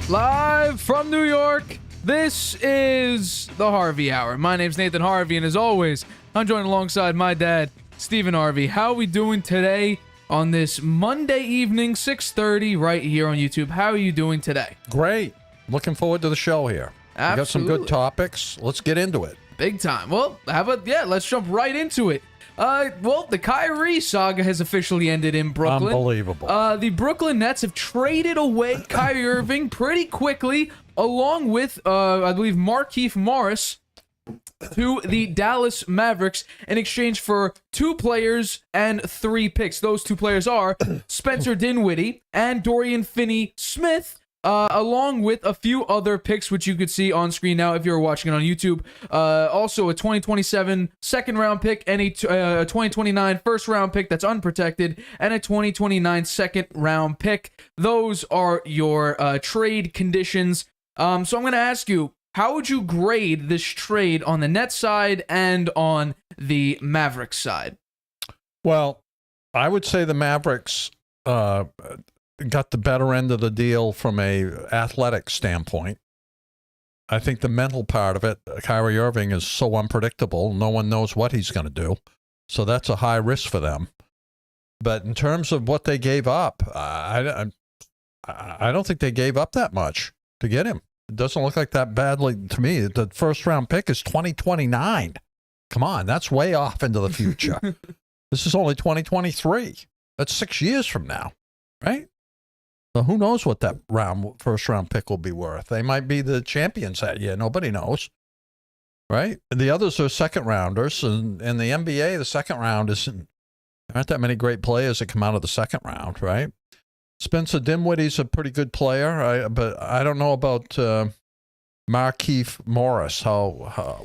Live from New York, this is the Harvey Hour. My name's Nathan Harvey, and as always, I'm joined alongside my dad, Stephen Harvey. How are we doing today on this Monday evening, 6:30, right here on YouTube? How are you doing today? Great. Looking forward to the show here. Absolutely. We got some good topics. Let's get into it. Big time. Well, let's jump right into it. The Kyrie saga has officially ended in Brooklyn. Unbelievable. The Brooklyn Nets have traded away Kyrie Irving pretty quickly, along with, I believe, Markieff Morris to the Dallas Mavericks in exchange for 2 players and 3 picks. Those 2 players are Spencer Dinwiddie and Dorian Finney-Smith, along with a few other picks, which you could see on screen now if you're watching it on YouTube. Also, a 2027 second-round pick and a 2029 first-round pick that's unprotected, and a 2029 second-round pick. Those are your trade conditions. So I'm going to ask you, how would you grade this trade on the Nets side and on the Mavericks side? Well, I would say the Mavericks got the better end of the deal from a athletic standpoint. I think the mental part of it, Kyrie Irving is so unpredictable. No one knows what he's going to do. So that's a high risk for them. But in terms of what they gave up, I don't think they gave up that much to get him. It doesn't look like that badly to me. The first round pick is 2029. Come on, that's way off into the future. This is only 2023. That's 6 years from now, right? So who knows what that first round pick will be worth? They might be the champions that year. Nobody knows, right? The others are second rounders, and in the NBA, the second round there aren't that many great players that come out of the second round, right? Spencer Dinwiddie's a pretty good player, but I don't know about Markieff Morris,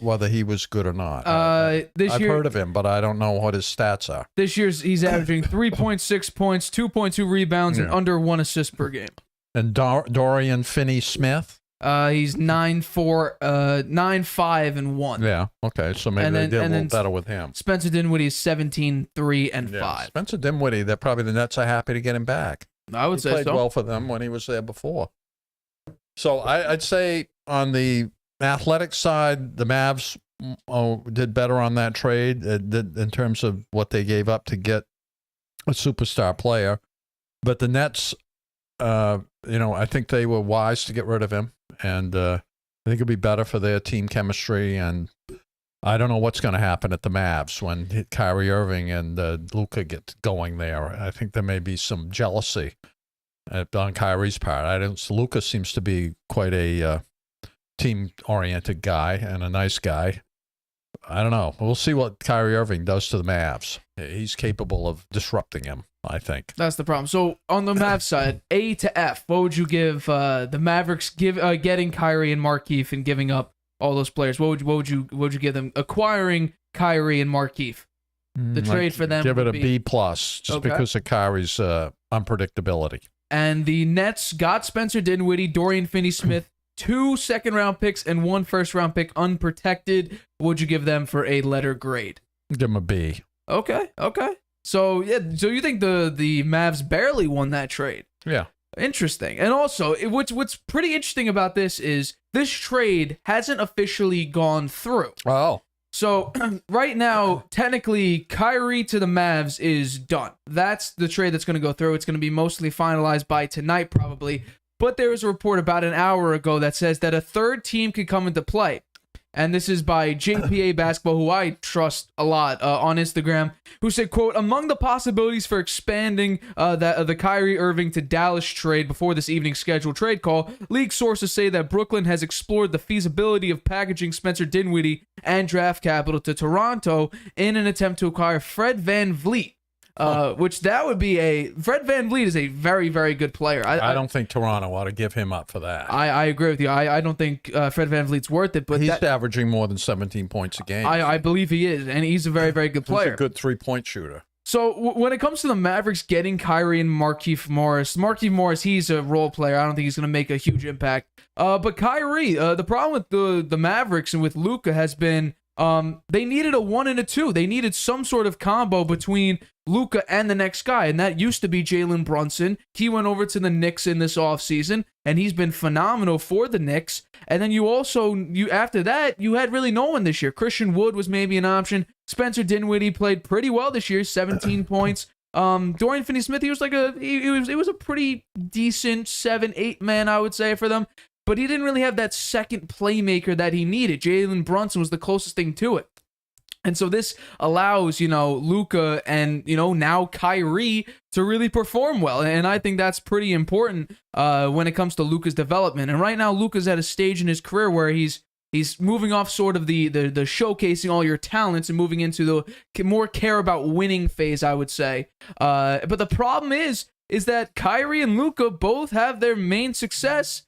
whether he was good or not. I've heard of him, but I don't know what his stats are. This year's he's averaging 3.6 points, 2.2 rebounds, and under 1 assist per game. And Dorian Finney-Smith? He's 9'4", 9'5", and 1. Yeah, okay, so maybe they did a little better with him. Spencer Dinwiddie is 17, 3, and 5. Spencer Dinwiddie, the Nets are happy to get him back. I would say so. He played well for them when he was there before. So I'd say on the athletic side, the Mavs did better on that trade in terms of what they gave up to get a superstar player. But the Nets, I think they were wise to get rid of him, and I think it'll be better for their team chemistry. And I don't know what's going to happen at the Mavs when Kyrie Irving and Luka get going there. I think there may be some jealousy on Kyrie's part. Luka seems to be quite a team-oriented guy and a nice guy. I don't know. We'll see what Kyrie Irving does to the Mavs. He's capable of disrupting him, I think. That's the problem. So on the Mavs side, A to F, what would you give the Mavericks getting Kyrie and Markieff and giving up all those players? What would you give them acquiring Kyrie and Markieff? The trade for them. Give it a B+, just because of Kyrie's unpredictability. And the Nets got Spencer Dinwiddie, Dorian Finney-Smith, 2 second-round picks and 1 first-round pick unprotected. What would you give them for a letter grade? Give them a B. Okay. So you think the Mavs barely won that trade? Yeah. Interesting. And also, what's pretty interesting about this is this trade hasn't officially gone through. Oh. So right now, technically, Kyrie to the Mavs is done. That's the trade that's going to go through. It's going to be mostly finalized by tonight, probably. But there was a report about an hour ago that says that a third team could come into play. And this is by JPA Basketball, who I trust a lot on Instagram, who said, quote, among the possibilities for expanding the Kyrie Irving to Dallas trade before this evening's scheduled trade call, league sources say that Brooklyn has explored the feasibility of packaging Spencer Dinwiddie and draft capital to Toronto in an attempt to acquire Fred VanVleet. Which that would be Fred VanVleet is a very, very good player. I don't think Toronto ought to give him up for that. I agree with you. I don't think Fred VanVleet's worth it, but he's averaging more than 17 points a game. I believe he is, and he's a very, very good player. He's a good 3-point shooter. So when it comes to the Mavericks getting Kyrie and Markieff Morris, he's a role player. I don't think he's going to make a huge impact. But Kyrie, the problem with the Mavericks and with Luka has been They needed a 1 and a 2. They needed some sort of combo between Luka and the next guy, and that used to be Jalen Brunson. He went over to the Knicks in this offseason, and he's been phenomenal for the Knicks. And then after that, you had really no one this year. Christian Wood was maybe an option. Spencer Dinwiddie played pretty well this year, 17 points. Dorian Finney-Smith, he was it was a pretty decent 7-8 man, I would say, for them. But he didn't really have that second playmaker that he needed. Jalen Brunson was the closest thing to it. And so this allows, Luka and, now Kyrie to really perform well. And I think that's pretty important when it comes to Luka's development. And right now, Luka's at a stage in his career where he's moving off sort of the showcasing all your talents and moving into the more care about winning phase, I would say. But the problem is that Kyrie and Luka both have their main success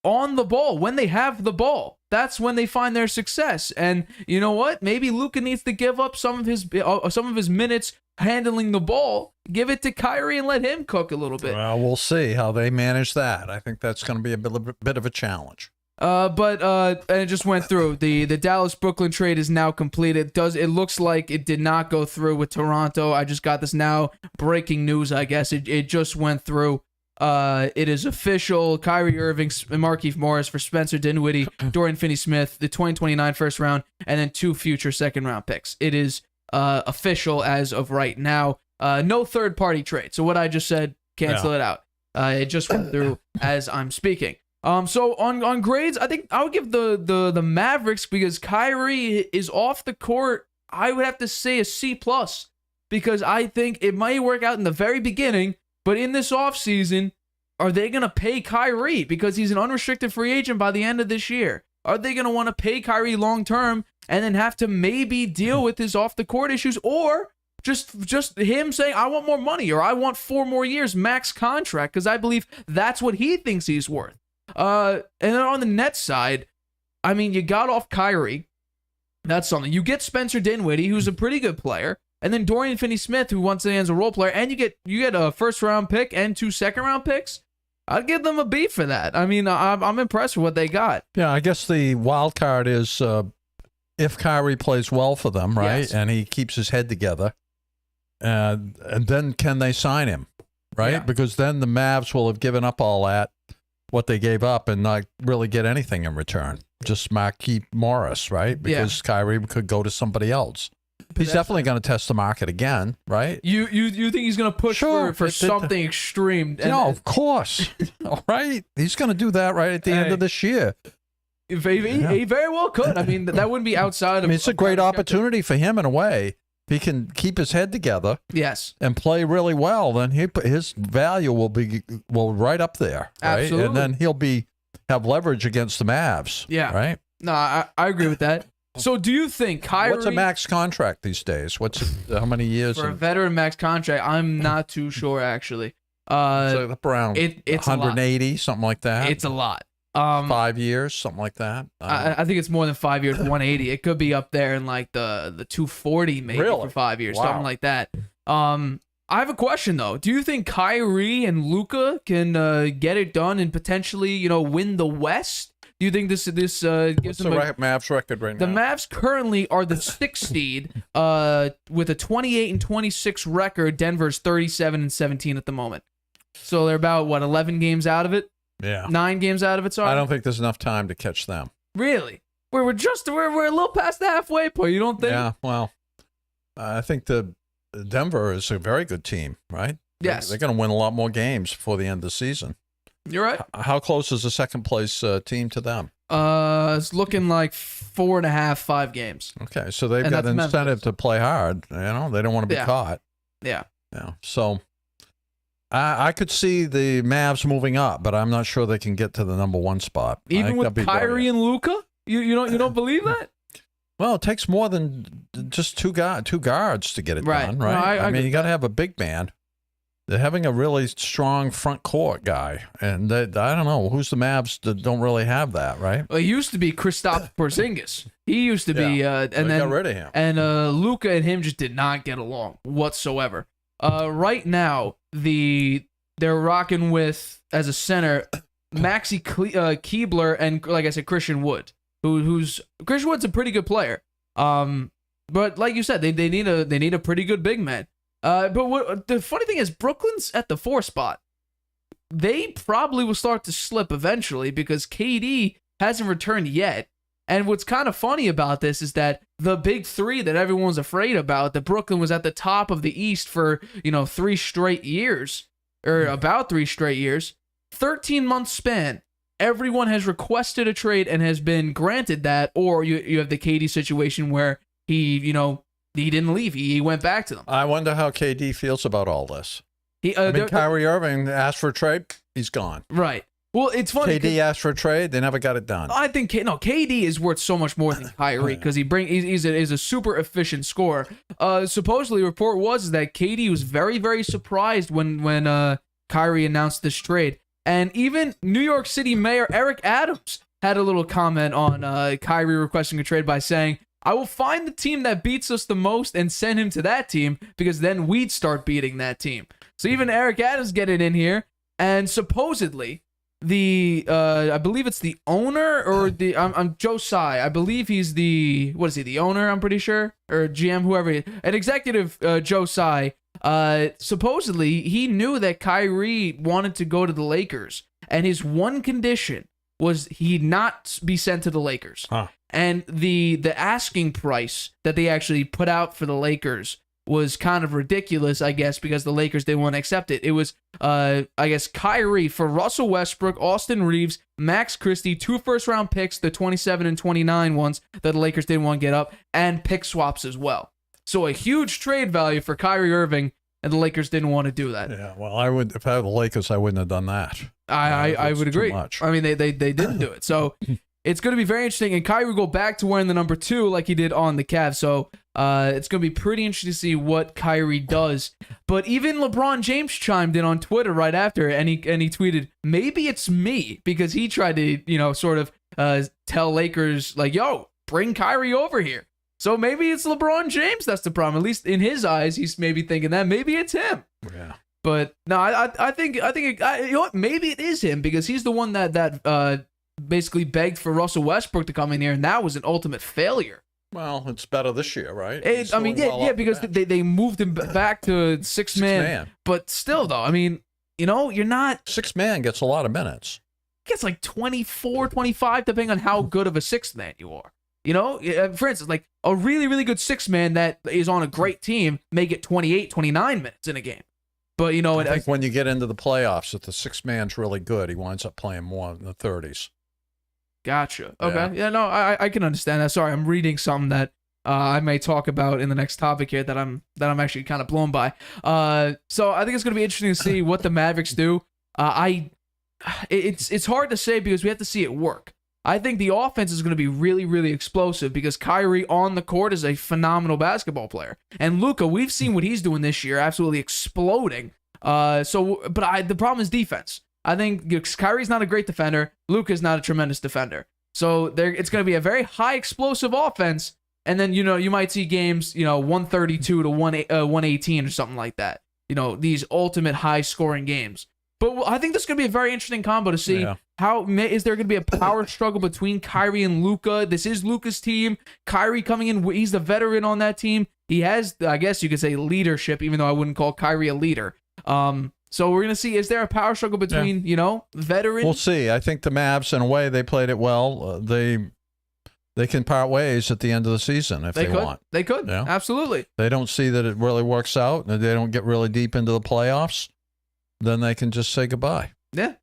on the ball. When they have the ball, that's when they find their success. And you know what? Maybe Luka needs to give up some of his minutes handling the ball, give it to Kyrie and let him cook a little bit. Well, we'll see how they manage that. I think that's going to be a bit of a challenge. But it just went through. The Dallas-Brooklyn trade is now completed. It looks like it did not go through with Toronto. I just got this now. Breaking news, I guess. It just went through. It is official. Kyrie Irving and Markieff Morris for Spencer Dinwiddie, Dorian Finney-Smith, the 2029 first round, and then 2 future second-round picks. It is official as of right now. No third-party trade. So what I just said, cancel it out. It just went through as I'm speaking. So on grades, I think I would give the Mavericks, because Kyrie is off the court, I would have to say a C+, because I think it might work out in the very beginning, but in this offseason, are they going to pay Kyrie? Because he's an unrestricted free agent by the end of this year. Are they going to want to pay Kyrie long term and then have to maybe deal with his off the court issues, or just him saying, I want more money, or I want 4 more years max contract, because I believe that's what he thinks he's worth. And then on the Nets side, I mean, you got off Kyrie. That's something. You get Spencer Dinwiddie, who's a pretty good player, and then Dorian Finney-Smith, who once again is a role player, and you get a first-round pick and 2 second-round picks. I'd give them a B for that. I mean, I'm impressed with what they got. Yeah, I guess the wild card is if Kyrie plays well for them, right, Yes. and he keeps his head together, and then can they sign him, right? Yeah. Because then the Mavs will have given up all that, what they gave up, and not really get anything in return. Just Markieff Morris, right? Because Kyrie could go to somebody else. He's definitely going to test the market again, right? You think he's going to push for something extreme? No, of course. All right. He's going to do that right at the end of this year. He very well could. I mean, that wouldn't be outside of... It's a great opportunity for him in a way. If he can keep his head together, yes, and play really well, then his value will right up there, right? Absolutely. And then he'll have leverage against the Mavs, right? No, I agree with that. So do you think Kyrie... What's a max contract these days? How many years? For a veteran max contract, I'm not too sure, actually. It's around it's 180, something like that. It's a lot. 5 years, something like that. I think it's more than 5 years, 180. It could be up there in like the 240 maybe for 5 years, something like that. I have a question though. Do you think Kyrie and Luka can get it done and potentially, win the West? Do you think this gives them the Mavs record right now? The Mavs currently are the 6th seed with a 28-26 record. Denver's 37-17 at the moment. So they're about 11 games out of it? Yeah. 9 games out of it, sorry. I don't think there's enough time to catch them. Really? We're a little past the halfway point, you don't think? Yeah, well, I think the Denver is a very good team, right? Yes. They're going to win a lot more games before the end of the season. You're right. How close is the second place team to them? It's looking like 4.5, 5 games. Okay, so they've got an incentive to play hard. They don't want to be caught. Yeah. Yeah. So I could see the Mavs moving up, but I'm not sure they can get to the number 1 spot. Even with Kyrie and Luka? You don't believe that? Well, it takes more than just two guards to get it done, right? No, I mean, you got to have a big man. They're having a really strong front court guy, and I don't know who's the Mavs that don't really have that, right? Well, it used to be Kristaps Porzingis. He used to be, and then got rid of him. And Luka and him just did not get along whatsoever. Right now, they're rocking with as a center Maxi Keebler and, like I said, Christian Wood. Christian Wood's a pretty good player. But like you said, they need a pretty good big man. But what the funny thing is, Brooklyn's at the 4 spot. They probably will start to slip eventually because KD hasn't returned yet. And what's kind of funny about this is that the big 3 that everyone's afraid about, that Brooklyn was at the top of the East for, 3 straight years, or about 3 straight years, 13-month span, everyone has requested a trade and has been granted that, or you have the KD situation where he didn't leave. He went back to them. I wonder how KD feels about all this. Kyrie Irving asked for a trade. He's gone. Right. Well, it's funny. KD asked for a trade. They never got it done. I think KD is worth so much more than Kyrie because he's a super efficient scorer. Supposedly, report was that KD was very, very surprised when Kyrie announced this trade, and even New York City Mayor Eric Adams had a little comment on Kyrie requesting a trade by saying, "I will find the team that beats us the most and send him to that team because then we'd start beating that team." So even Eric Adams getting in here, and supposedly I believe it's the owner or I'm Joe Tsai. I believe he's the owner, I'm pretty sure, or GM, whoever, an executive, Joe Tsai. Supposedly he knew that Kyrie wanted to go to the Lakers, and his one condition was he not be sent to the Lakers. And the asking price that they actually put out for the Lakers was kind of ridiculous, I guess, because the Lakers didn't want to accept it. It was, I guess, Kyrie for Russell Westbrook, Austin Reeves, Max Christie, 2 first-round picks, the 27 and 29 ones that the Lakers didn't want to get up, and pick swaps as well. So a huge trade value for Kyrie Irving, and the Lakers didn't want to do that. Yeah, well, I would, if I had the Lakers, I wouldn't have done that. I would agree. I mean, they didn't do it. So it's going to be very interesting. And Kyrie will go back to wearing the number 2 like he did on the Cavs. So it's going to be pretty interesting to see what Kyrie does. But even LeBron James chimed in on Twitter right after, and he tweeted, "Maybe it's me," because he tried to, sort of tell Lakers, like, "Yo, bring Kyrie over here." So maybe it's LeBron James that's the problem. At least in his eyes, he's maybe thinking that. Maybe it's him. Yeah. But no, I think you know what? Maybe it is him because he's the one that basically begged for Russell Westbrook to come in here, and that was an ultimate failure. Well, it's better this year, right? Because they moved him back to six man. But still, though, I mean, you're not... 6-man gets a lot of minutes. Gets like 24, 25, depending on how good of a 6-man you are. For instance, like a really, really good 6-man that is on a great team may get 28, 29 minutes in a game. But, I think when you get into the playoffs, if the 6-man's really good, he winds up playing more in the 30s. Gotcha. Okay. Yeah, no, I can understand that. Sorry, I'm reading something that I may talk about in the next topic here that I'm actually kind of blown by. So I think it's going to be interesting to see what the Mavericks do. It's hard to say because we have to see it work. I think the offense is going to be really, really explosive because Kyrie on the court is a phenomenal basketball player. And Luka, we've seen what he's doing this year, absolutely exploding. But the problem is defense. I think Kyrie's not a great defender. Luka's not a tremendous defender. So it's going to be a very high explosive offense. And then, you might see games, 132 to 118 or something like that. These ultimate high scoring games. But I think this is going to be a very interesting combo to see how is there going to be a power struggle between Kyrie and Luka. This is Luka's team. Kyrie coming in, he's the veteran on that team. He has, I guess you could say, leadership, even though I wouldn't call Kyrie a leader. So we're going to see, is there a power struggle between, veterans? We'll see. I think the Mavs, in a way, they played it well. They can part ways at the end of the season if they want. They could, absolutely. They don't see that it really works out, and they don't get really deep into the playoffs, then they can just say goodbye. Yeah.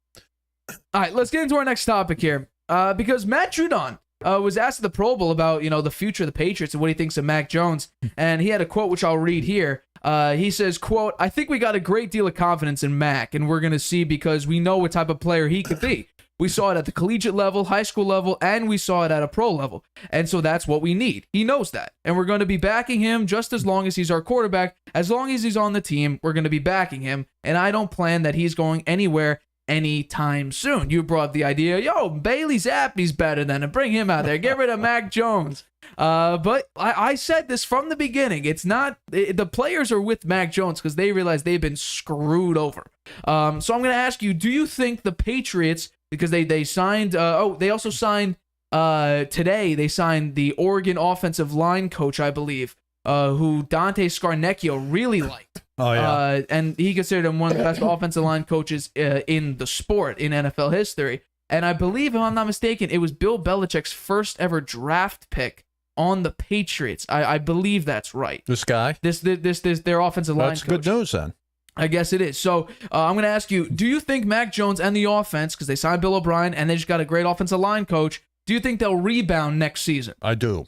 All right, let's get into our next topic here. Because Matt Judon was asked at the Pro Bowl about, the future of the Patriots and what he thinks of Mac Jones. And he had a quote, which I'll read here. He says, quote, "I think we got a great deal of confidence in Mac, and we're going to see because we know what type of player he could be. We saw it at the collegiate level, high school level, and we saw it at a pro level. And so that's what we need. He knows that. And we're going to be backing him just as long as he's our quarterback. As long as he's on the team, we're going to be backing him. And I don't plan that he's going anywhere anytime soon." You brought the idea, Bailey Zappi's better than him. Bring him out there. Get rid of Mac Jones. But I said this from the beginning. It's not the players are with Mac Jones because they realize they've been screwed over. So I'm going to ask you, do you think the Patriots, because they signed, they also signed today they signed the Oregon offensive line coach, I believe, who Dante Scarnecchio really liked. Oh, yeah. And he considered him one of the best offensive line coaches in the sport in NFL history. And I believe, if I'm not mistaken, it was Bill Belichick's first ever draft pick on the Patriots. I believe that's right. This guy? This their offensive line coach. That's good news then. I guess it is. So I'm going to ask you, do you think Mac Jones and the offense, because they signed Bill O'Brien and they just got a great offensive line coach, do you think they'll rebound next season? I do.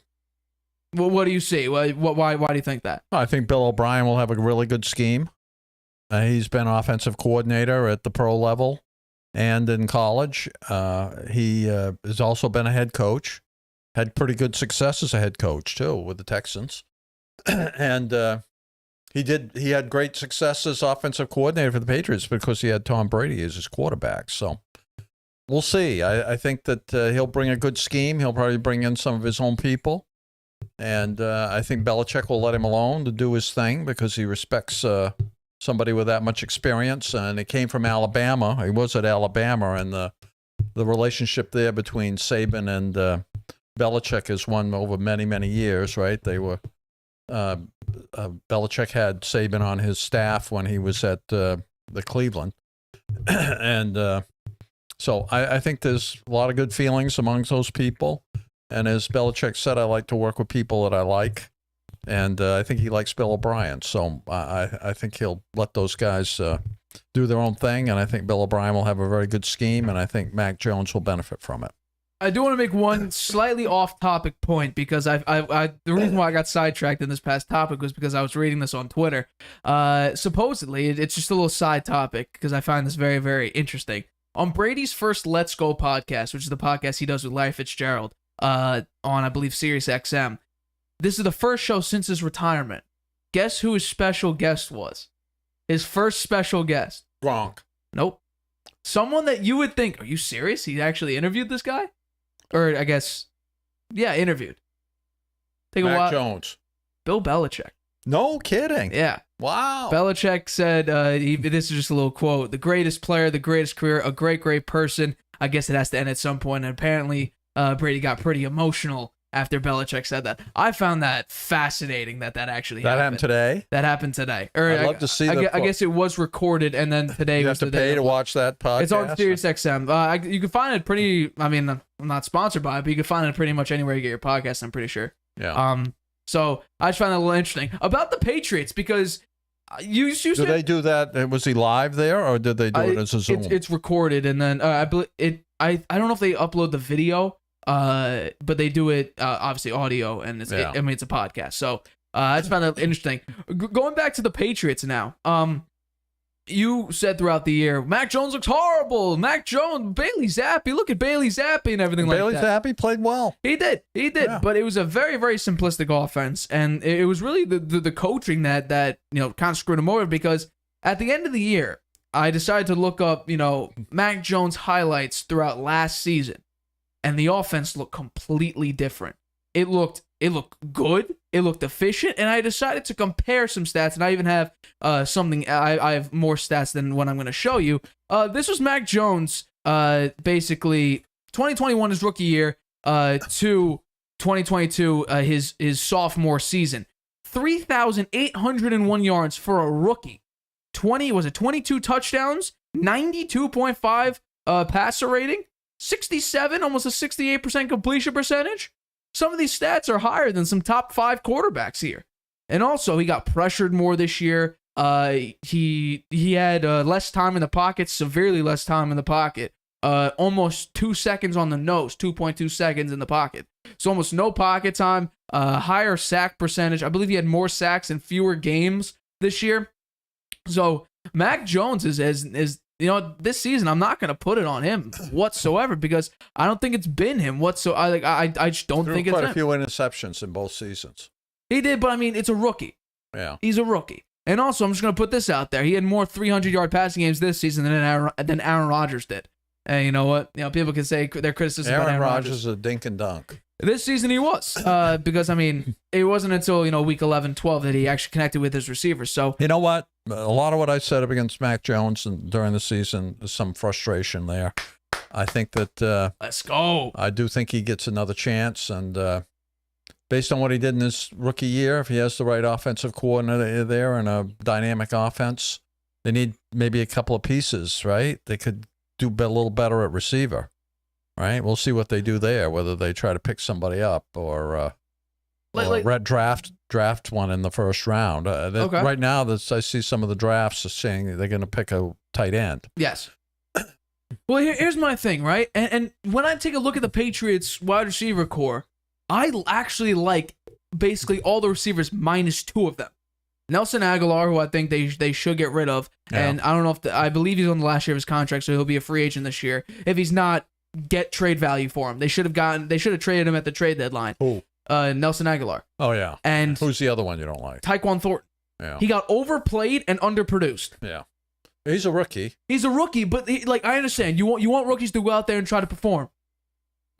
Well, what do you see? Why do you think that? I think Bill O'Brien will have a really good scheme. He's been offensive coordinator at the pro level and in college. He has also been a head coach. Had pretty good success as a head coach, too, with the Texans. And he had great success as offensive coordinator for the Patriots because he had Tom Brady as his quarterback. So we'll see. I think that he'll bring a good scheme. He'll probably bring in some of his own people. And I think Belichick will let him alone to do his thing because he respects somebody with that much experience. And it came from Alabama. He was at Alabama, and the relationship there between Saban and Belichick is one over many, many years, right? They were Belichick had Saban on his staff when he was at the Cleveland. And so I think there's a lot of good feelings amongst those people. And as Belichick said, I like to work with people that I like. And I think he likes Bill O'Brien. So I think he'll let those guys do their own thing. And I think Bill O'Brien will have a very good scheme. And I think Mac Jones will benefit from it. I do want to make one slightly off-topic point because the reason why I got sidetracked in this past topic was because I was reading this on Twitter. Supposedly, it's just a little side topic because I find this very, very interesting. On Brady's first Let's Go podcast, which is the podcast he does with Larry Fitzgerald, on, I believe, Sirius XM. This is the first show since his retirement. Guess who his special guest was? His first special guest. Gronk. Nope. Someone that you would think, are you serious? He actually interviewed this guy? Or I guess, yeah, interviewed. Take a while. Mac Jones. Bill Belichick. No kidding. Yeah. Wow. Belichick said, this is just a little quote, the greatest player, the greatest career, a great, great person. I guess it has to end at some point. And apparently, Brady got pretty emotional after Belichick said that. I found that fascinating that actually happened. That happened today? That happened today. I'd love to see I guess it was recorded, and then today was the day. You have to pay to watch that podcast? It's on Sirius XM. You can find it pretty, I mean, I'm not sponsored by it, but you can find it pretty much anywhere you get your podcast, I'm pretty sure. Yeah. So I just found that a little interesting. About the Patriots, because you said... Did they do that? Was he live there, or did they do it as a Zoom? It's recorded, and then I don't know if they upload the video, but they do it obviously audio, and it's a podcast. So I just found that interesting. Going back to the Patriots now. You said throughout the year, Mac Jones looks horrible. Mac Jones, Bailey Zappi, look at Bailey Zappi and everything like that. Bailey Zappi played well. He did, yeah. But it was a very, very simplistic offense, and it was really the coaching that kind of screwed him over, because at the end of the year, I decided to look up Mac Jones highlights throughout last season, and the offense looked completely different. It looked good. It looked efficient, and I decided to compare some stats, and I even have something. I have more stats than what I'm going to show you. This was Mac Jones, basically 2021 his rookie year, to 2022 his sophomore season. 3,801 yards for a rookie. 22 touchdowns, 92.5 passer rating, 67, almost a 68% completion percentage. Some of these stats are higher than some top 5 quarterbacks here. And also, he got pressured more this year. He had less time in the pocket, severely less time in the pocket. Almost 2 seconds on the nose, 2.2 seconds in the pocket. So almost no pocket time, higher sack percentage. I believe he had more sacks in fewer games this year. So Mac Jones is this season, I'm not going to put it on him whatsoever, because I don't think it's been him whatsoever. I just don't think it's him. Quite a few interceptions in both seasons. He did, but I mean, it's a rookie. Yeah. He's a rookie. And also, I'm just going to put this out there. He had more 300-yard passing games this season than Aaron Rodgers did. And you know what? People can say their criticism about Aaron Rodgers is a dink and dunk. This season he was, because, I mean, it wasn't until, week 11, 12 that he actually connected with his receivers. So, you know what? A lot of what I said up against Mac Jones during the season is some frustration there. I think that Let's go. I do think he gets another chance, and based on what he did in his rookie year, if he has the right offensive coordinator there and a dynamic offense, they need maybe a couple of pieces, right? They could do a little better at receiver, right? We'll see what they do there, whether they try to pick somebody up or draft one in the first round. Okay. Right now, I see some of the drafts are saying they're going to pick a tight end. Yes. Well, here's my thing, right? And when I take a look at the Patriots wide receiver core, I actually like basically all the receivers minus 2 of them. Nelson Aguilar, who I think they should get rid of, and I don't know if I believe he's on the last year of his contract, so he'll be a free agent this year. If he's not, get trade value for him. They should have traded him at the trade deadline. Who? Nelson Aguilar. Oh yeah. And who's the other one you don't like? Tyquan Thornton. Yeah. He got overplayed and underproduced. Yeah. He's a rookie. He's a rookie, but I understand. You want rookies to go out there and try to perform.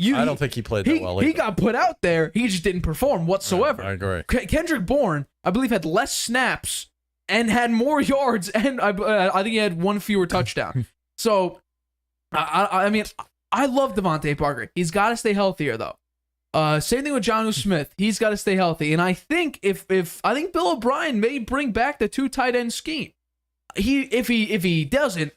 I don't think he played that well either. He got put out there. He just didn't perform whatsoever. Yeah, I agree. Kendrick Bourne, I believe, had less snaps and had more yards, and I think he had 1 fewer touchdown. So, I mean, I love Devontae Parker. He's got to stay healthier, though. Same thing with Jonnu Smith. He's got to stay healthy. And I think if Bill O'Brien may bring back the 2 tight end scheme. If he doesn't,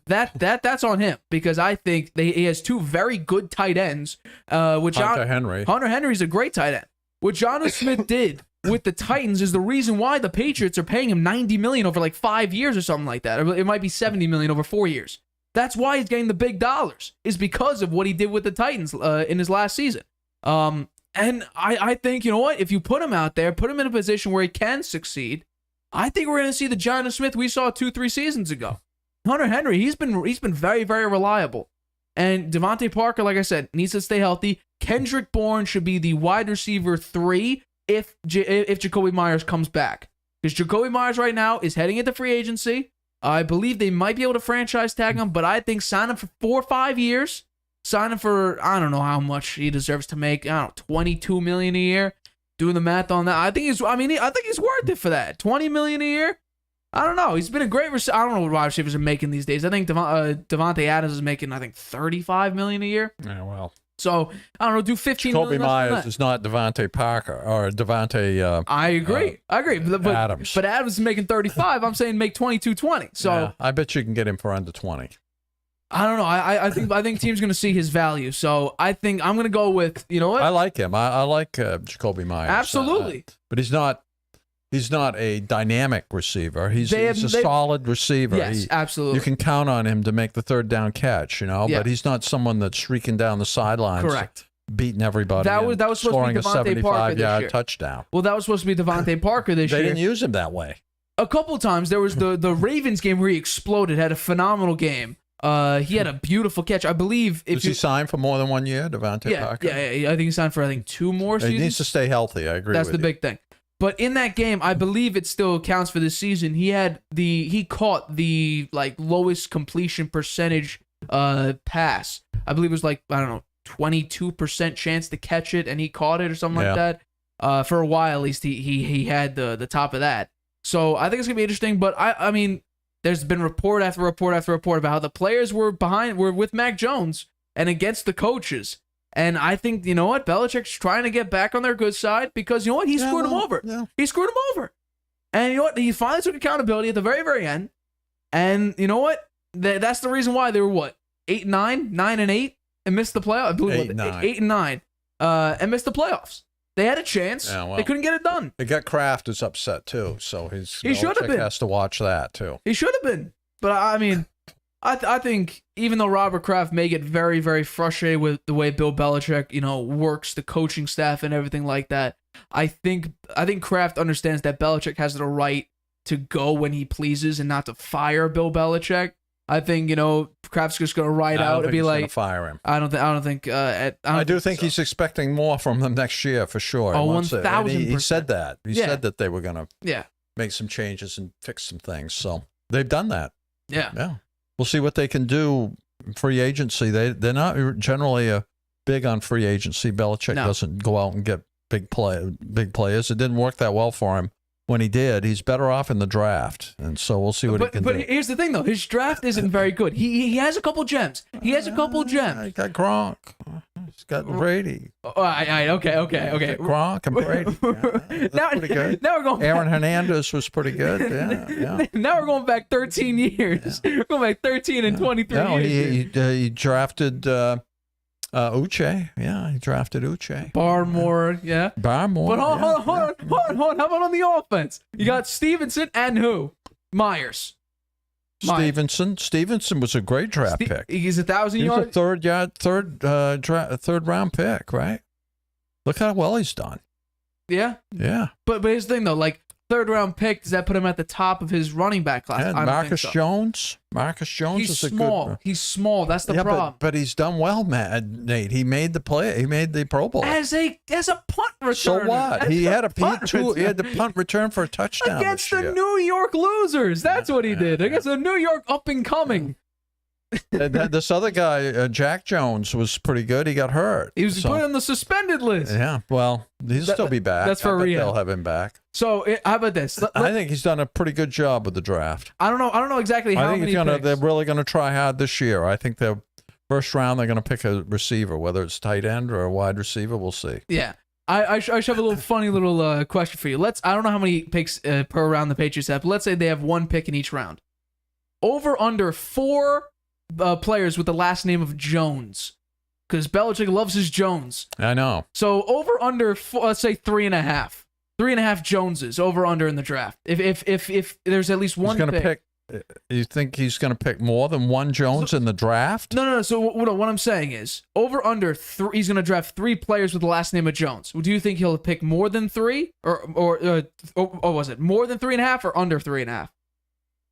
that's on him, because I think he has 2 very good tight ends. Hunter Henry. Hunter Henry's a great tight end. What Jonnu Smith did with the Titans is the reason why the Patriots are paying him $90 million over like 5 years or something like that. Or it might be $70 million over 4 years. That's why he's getting the big dollars, is because of what he did with the Titans in his last season. And I think, you know what? If you put him out there, put him in a position where he can succeed, I think we're going to see the Jonnu Smith we saw 2-3 seasons ago. Hunter Henry, he's been very, very reliable. And Devontae Parker, like I said, needs to stay healthy. Kendrick Bourne should be the wide receiver 3 if Jacoby Myers comes back. Because Jacoby Myers right now is heading into free agency. I believe they might be able to franchise tag him, but I think sign him for 4 or 5 years. Sign him for, I don't know how much he deserves to make. I don't know, $22 million a year. Doing the math on that, I think he's worth it for that. $20 million a year. I don't know. He's been a great receiver. I don't know what wide receivers are making these days. I think Devontae Adams is making, I think, $35 million a year. Yeah, well. So I don't know. Do $15 million. Jacoby Myers is not Devontae Parker or Devontae. I agree. But Adams. But Adams is making 35. I'm saying make 22-20. So yeah, I bet you can get him for under 20. I don't know. I think team's gonna see his value. So I think I'm gonna go with, you know what? I like him. I like Jacoby Myers. Absolutely. But he's not a dynamic receiver. He's a solid receiver. Yes, absolutely. You can count on him to make the third down catch, Yeah. but he's not someone that's streaking down the sidelines. Correct. Beating everybody. That was supposed scoring to be Devontae Parker this year. 75-yard touchdown. Well, that was supposed to be Devontae Parker this year. They didn't use him that way. A couple of times. There was the Ravens game where he exploded, had a phenomenal game. He had a beautiful catch. I believe. Does he sign for more than 1 year, Devontae Parker? Yeah. I think he signed for 2 more seasons. He needs to stay healthy. I agree. That's the big thing. But in that game, I believe it still counts for this season. He caught the lowest completion percentage pass. I believe it was 22% chance to catch it, and he caught it or something like that. For a while at least, he had the top of that. So I think it's gonna be interesting. But I mean, there's been report after report after report about how the players were with Mac Jones and against the coaches. And I think, you know what, Belichick's trying to get back on their good side, because, you know what, he screwed him over. Yeah. He screwed him over. And you know what, he finally took accountability at the very, very end. And you know what, that's the reason why they were 8-9, 9-8, and missed the playoffs. I believe 8-9, and missed the playoffs. They had a chance. Yeah, well, they couldn't get it done. They got Kraft is upset too, so he should have been. Has to watch that too. He should have been, but I mean, I think even though Robert Kraft may get very, very frustrated with the way Bill Belichick, works the coaching staff and everything like that, I think Kraft understands that Belichick has the right to go when he pleases and not to fire Bill Belichick. I think, Kraft's just going to ride out and be like, fire him. I don't think. I do think he's expecting more from them next year for sure. Oh, 1,000%. He said that. He said that they were going to make some changes and fix some things. So they've done that. Yeah. We'll see what they can do. Free agency. They're not generally big on free agency. Belichick doesn't go out and get big players. It didn't work that well for him when he did. He's better off in the draft, and so we'll see what he can do. But here's the thing, though. His draft isn't very good. He has a couple gems. He has a couple gems. He got Gronk. He's got Brady. Okay. Gronk and Brady. Yeah, that's pretty good. Now we're going. Aaron Hernandez was pretty good. Yeah. Now we're going back 13 years. We're going back 13 and 23 years. He drafted Uche. Yeah, he drafted Uche. Barmore, yeah. Barmore. But hold on. How about on the offense? You got Stevenson and who? Myers. Stevenson was a great draft pick. He's 1,000 yards. He's a third round pick, right? Look how well he's done. Yeah. Yeah. But here's the thing, though. Like, third round pick, does that put him at the top of his running back class? And Marcus Jones. Marcus Jones is small. Good. He's small. That's the problem. But he's done well, Nate. He made the play. He made the Pro Bowl as a punt returner. So what? He had the punt return for a touchdown against the New York Losers. That's what he did against the New York up and coming. This other guy, Jack Jones, was pretty good. He got hurt. He was put on the suspended list. Yeah, well, he'll still be back. That's for real. They'll have him back. So how about this? I think he's done a pretty good job with the draft. I don't know exactly how many picks. They're really going to try hard this year. I think they're first round. They're going to pick a receiver, whether it's tight end or a wide receiver. We'll see. Yeah. I should have a little funny little question for you. I don't know how many picks per round the Patriots have, but let's say they have one pick in each round. Over under 4 players with the last name of Jones, because Belichick loves his Jones. I know. So over under, let's say 3.5 Joneses over under in the draft. If there's at least one pick. You think he's going to pick more than one Jones in the draft? No. So what I'm saying is over under he's going to draft 3 players with the last name of Jones. Do you think he'll pick more than 3 or was it more than 3.5 or under 3.5?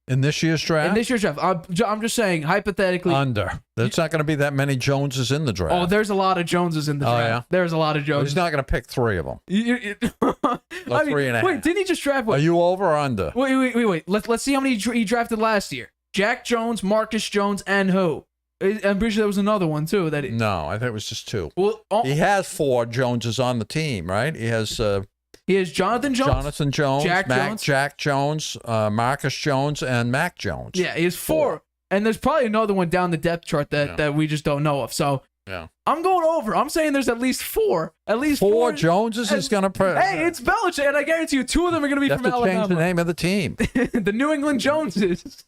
In this year's draft? In this year's draft. I'm just saying, hypothetically. Under. There's not going to be that many Joneses in the draft. Oh, there's a lot of Joneses in the draft. Yeah? There's a lot of Joneses. He's not going to pick 3 of them. 3.5. Wait, didn't he just draft what? Are you over or under? Wait. Let's see how many he drafted last year. Jack Jones, Marcus Jones, and who? I'm pretty sure there was another one, too. No, I think it was just 2. Well, he has 4 Joneses on the team, right? He has Jonathan Jones, Jack Jones, Marcus Jones, and Mac Jones. Yeah, he has 4. And there's probably another one down the depth chart that we just don't know of. So I'm going over. I'm saying there's at least 4. At least 4 Joneses is going to put. Hey, it's Belichick, and I guarantee you 2 of them are going to be from Alabama. Change the name of the team. The New England Joneses.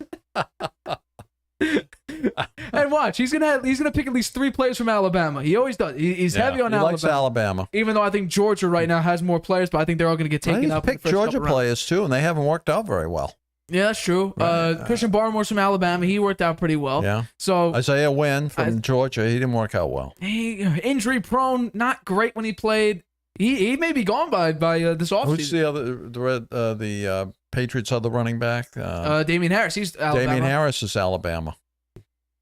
And watch, he's gonna pick at least 3 players from Alabama. He always does. He's heavy on Alabama. He likes Alabama. Even though I think Georgia right now has more players, but I think they're all gonna get taken up. He's picked Georgia players too, and they haven't worked out very well. Yeah, that's true. Christian Barmore's from Alabama. He worked out pretty well. Yeah. So Isaiah Wynn from Georgia, he didn't work out well. Injury prone, not great when he played. He may be gone by this offseason. Who's the other the Patriots' other running back? Damian Harris. He's Alabama. Damian Harris is Alabama.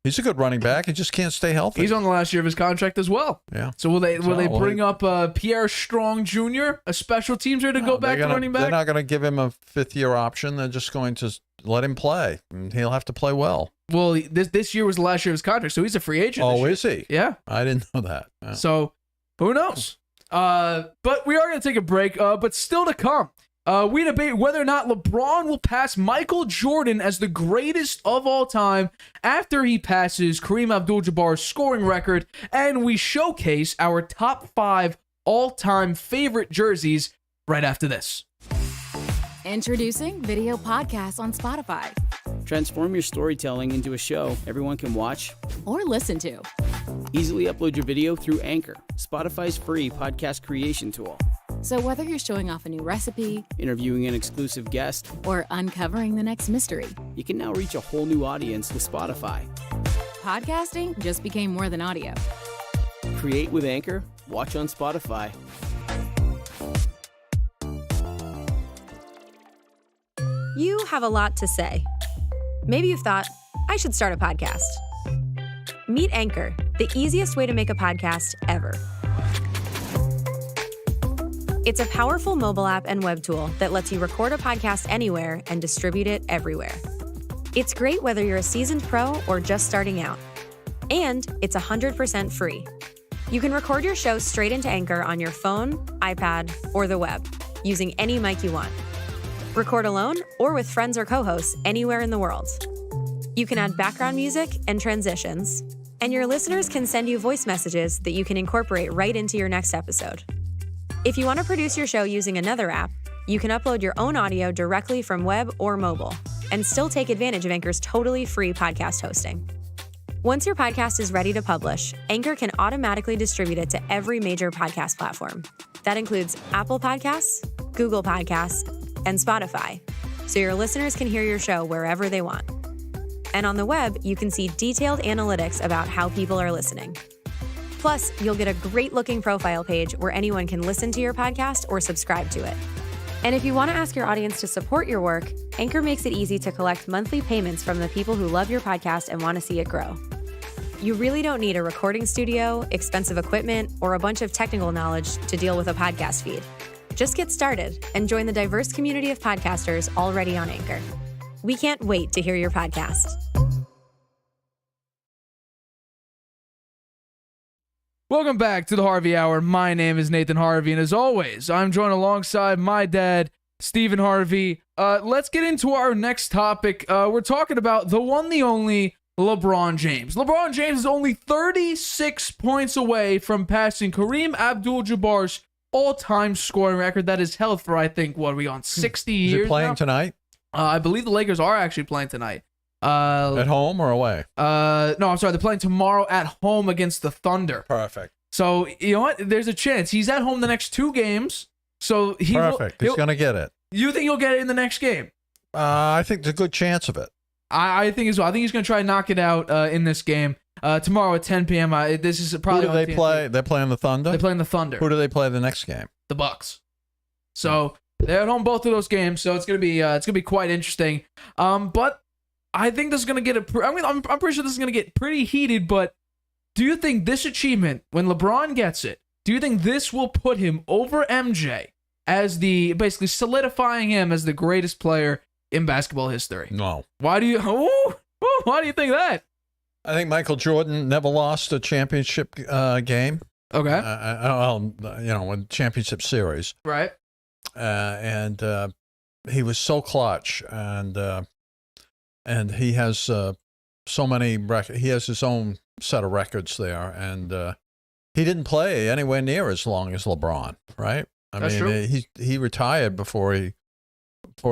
He's a good running back. He just can't stay healthy. He's on the last year of his contract as well. Yeah. So will they bring up Pierre Strong Jr., a special teamser, to go back to running back? They're not going to give him a 5th-year option. They're just going to let him play, and he'll have to play well. Well, this year was the last year of his contract, so he's a free agent. Oh, is he? Yeah. I didn't know that. Yeah. So who knows? But we are going to take a break. But still to come. We debate whether or not LeBron will pass Michael Jordan as the greatest of all time after he passes Kareem Abdul-Jabbar's scoring record, and we showcase our top 5 all-time favorite jerseys right after this. Introducing video podcasts on Spotify. Transform your storytelling into a show everyone can watch or listen to. Easily upload your video through Anchor, Spotify's free podcast creation tool. So whether you're showing off a new recipe, interviewing an exclusive guest, or uncovering the next mystery, you can now reach a whole new audience with Spotify. Podcasting just became more than audio. Create with Anchor, watch on Spotify. You have a lot to say. Maybe you've thought, I should start a podcast. Meet Anchor, the easiest way to make a podcast ever. It's a powerful mobile app and web tool that lets you record a podcast anywhere and distribute it everywhere. It's great whether you're a seasoned pro or just starting out. And it's 100% free. You can record your show straight into Anchor on your phone, iPad, or the web, using any mic you want. Record alone or with friends or co-hosts anywhere in the world. You can add background music and transitions, and your listeners can send you voice messages that you can incorporate right into your next episode. If you want to produce your show using another app, you can upload your own audio directly from web or mobile and still take advantage of Anchor's totally free podcast hosting. Once your podcast is ready to publish, Anchor can automatically distribute it to every major podcast platform. That includes Apple Podcasts, Google Podcasts, and Spotify, so your listeners can hear your show wherever they want. And on the web, you can see detailed analytics about how people are listening. Plus, you'll get a great-looking profile page where anyone can listen to your podcast or subscribe to it. And if you want to ask your audience to support your work, Anchor makes it easy to collect monthly payments from the people who love your podcast and want to see it grow. You really don't need a recording studio, expensive equipment, or a bunch of technical knowledge to deal with a podcast feed. Just get started and join the diverse community of podcasters already on Anchor. We can't wait to hear your podcast. Welcome back to the Harvey Hour. My name is Nathan Harvey, and as always, I'm joined alongside my dad, Stephen Harvey. Let's get into our next topic. We're talking about the one, the only LeBron James. LeBron James is only 36 points away from passing Kareem Abdul-Jabbar's all-time scoring record that is held for, I think, what are we on, 60 years Is he playing now? tonight? I believe the Lakers are actually playing tonight. At home or away? No, I'm sorry. They're playing tomorrow at home against the Thunder. Perfect. So, you know what? There's a chance. He's at home the next 2 games. So Perfect. He's going to get it. You think he'll get it in the next game? I think there's a good chance of it. I think as well. I think he's going to try and knock it out in this game. Tomorrow at 10 p.m. This is probably Who do they play? They're playing the Thunder? They're playing the Thunder. Who do they play the next game? The Bucks. So they're at home both of those games. So it's gonna be quite interesting. But I think this is gonna get I'm pretty sure this is gonna get pretty heated. But do you think this achievement, when LeBron gets it, do you think this will put him over MJ as basically solidifying him as the greatest player in basketball history? No. Why do you think that? I think Michael Jordan never lost a championship game. Okay. A championship series. Right. And he was so clutch, and he has so many records. He has his own set of records there, and he didn't play anywhere near as long as LeBron, right? That's true. He retired before he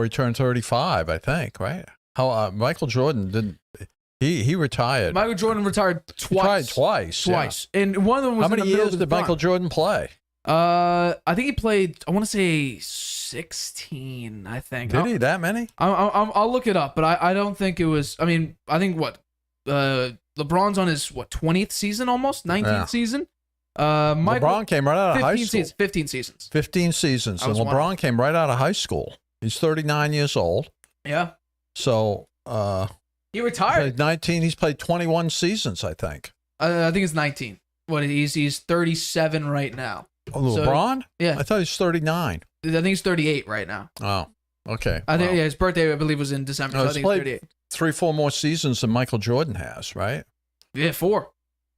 turned 35, I think, right? How Michael Jordan didn't. He retired. Michael Jordan retired twice. Twice. Yeah. And one of them was How many in the middle years of the did Michael Jordan play? I think he played, I want to say 16, I think. Did he? That many? I'll look it up, but I don't think it was. I mean, I think LeBron's on his 20th season almost, 19th season. LeBron came right out of high school. 15 seasons. 15 seasons. And LeBron came right out of high school. He's 39 years old. Yeah. So he retired. 19. He's played 21 seasons, I think. I think it's 19. He's 37 right now. Oh, LeBron? Yeah. I thought he's 39. I think he's 38 right now. Oh, okay. I think his birthday, I believe, was in December. So I think he's 38. 3-4 more seasons than Michael Jordan has, right? Yeah, 4.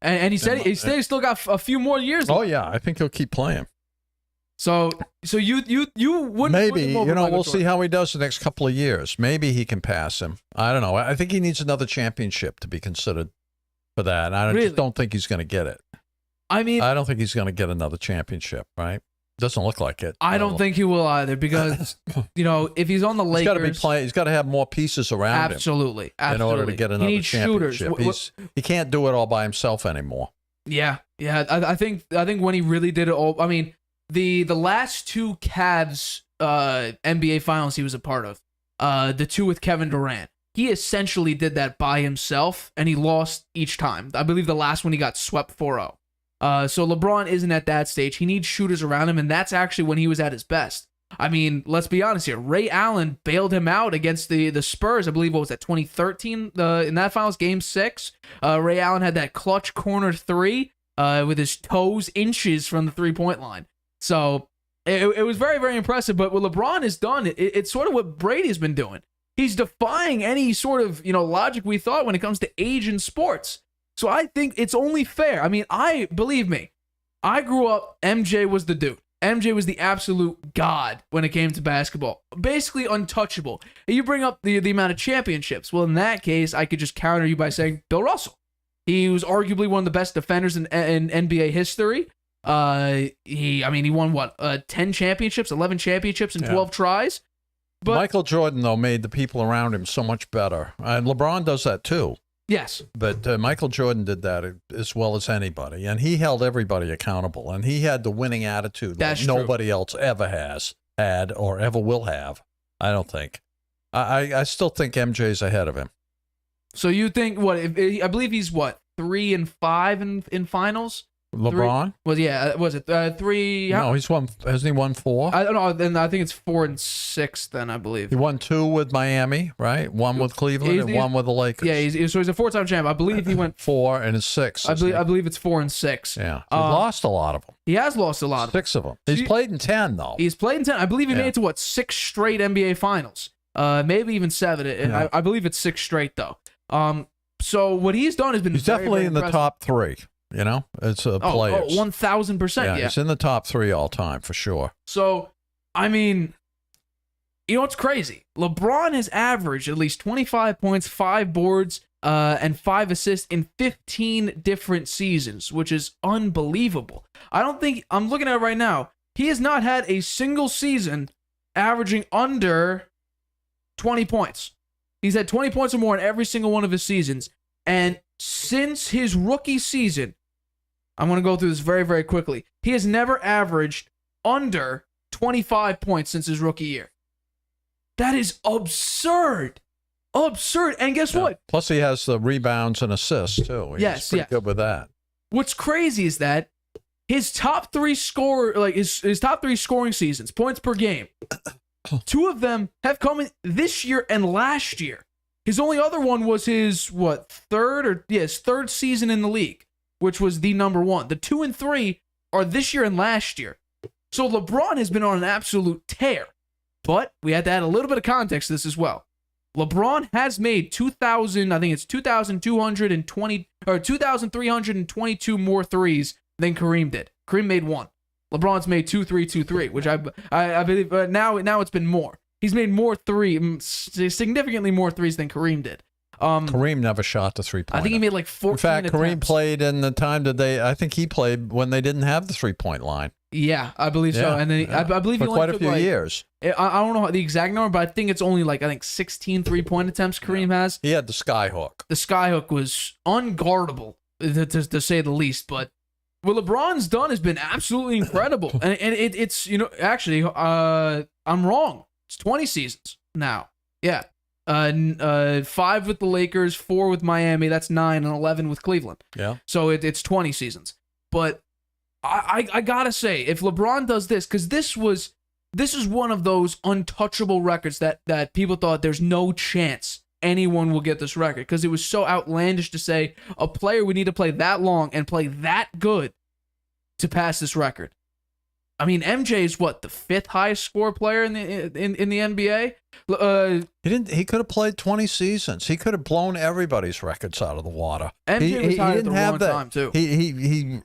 And he said he's still got a few more years. Oh yeah, I think he'll keep playing. So you wouldn't maybe we'll see how he does the next couple of years. Maybe he can pass him. I don't know. I think he needs another championship to be considered for that. And I just don't think he's going to get it. I mean, I don't think he's going to get another championship. Right? Doesn't look like it. I don't think he will either, because if he's on the Lakers, he's got to be playing. He's got to have more pieces around him. Absolutely. In order to get another championship. He can't do it all by himself anymore. Yeah. I think when he really did it all. I mean, the last 2 Cavs NBA finals he was a part of, the 2 with Kevin Durant, he essentially did that by himself, and he lost each time. I believe the last one he got swept 4-0. So LeBron isn't at that stage. He needs shooters around him, and that's actually when he was at his best. I mean, let's be honest here. Ray Allen bailed him out against the Spurs. I believe, what was that, 2013? In that finals, Game 6, Ray Allen had that clutch corner 3 with his toes inches from the 3-point line. So it was very, very impressive. But what LeBron has done, it's sort of what Brady's been doing. He's defying any sort of logic we thought when it comes to age in sports. So I think it's only fair. I mean, believe me, I grew up, MJ was the dude. MJ was the absolute god when it came to basketball. Basically untouchable. And you bring up the amount of championships. Well, in that case, I could just counter you by saying Bill Russell. He was arguably one of the best defenders in NBA history. He won what? 10 championships, 11 championships in 12 tries. But Michael Jordan, though, made the people around him so much better. And LeBron does that too. yes. But Michael Jordan did that as well as anybody, and he held everybody accountable, and he had the winning attitude That's like true. nobody else ever has had or ever will have. I don't think. I still think MJ's ahead of him. So you think what? I believe he's what, 3 and 5 in finals. LeBron? Was it 3? No, he's won. Hasn't he won 4? I don't know. Then I think it's 4 and 6. Then I believe. He won 2 with Miami, right? 1 with Cleveland and 1 with the Lakers. Yeah, he's a 4-time champ. I believe he went 4 and 6. I believe it's 4 and 6. Yeah, he lost a lot of them. He has lost a lot. 6 of them. He's played in 10 though. He's played in 10. I believe he made it to 6 straight NBA finals. Maybe even 7. Yeah. I believe it's 6 straight though. So what he's done has been He's very, definitely very in the impressive. top 3. You know, it's players. 1,000%. Yeah. He's in the top 3 all time for sure. So, I mean, you know what's crazy? LeBron has averaged at least 25 points, 5 boards, and 5 assists in 15 different seasons, which is unbelievable. I'm looking at it right now. He has not had a single season averaging under 20 points. He's had 20 points or more in every single one of his seasons. And since his rookie season, I'm going to go through this very, very quickly. He has never averaged under 25 points since his rookie year. That is absurd. Absurd. And guess what? Plus, he has the rebounds and assists, too. He's pretty good with that. What's crazy is that his top 3 his top 3 scoring seasons, points per game, 2 of them have come in this year and last year. His only other one was his third season in the league, which was the number 1. The 2 and 3 are this year and last year. So LeBron has been on an absolute tear. But we had to add a little bit of context to this as well. LeBron has made 2,322 more threes than Kareem did. Kareem made 1. LeBron's made 2-3-2-3, which I believe now it's been more. He's made significantly more threes than Kareem did. Kareem never shot the 3-pointer. I think he made like 14 In fact, Kareem attempts. played in the time I think he played when they didn't have the 3-point line. Yeah, I believe so. And then I believe for he only quite a took, few years. I don't know the exact number, but I think it's only 16 3-point attempts Kareem has. He had the skyhook. The skyhook was unguardable, to say the least. But what LeBron's done has been absolutely incredible. and it's, actually, I'm wrong. It's 20 seasons now. Yeah. 5 with the Lakers, 4 with Miami. That's 9, and 11 with Cleveland. Yeah. So it's 20 seasons. But I gotta say, if LeBron does this, because this is one of those untouchable records that people thought there's no chance anyone will get this record, because it was so outlandish to say a player would need to play that long and play that good to pass this record. I mean, MJ is what, the 5th highest score player in the NBA? He could have played 20 seasons. He could have blown everybody's records out of the water. MJ retired at the wrong time too. He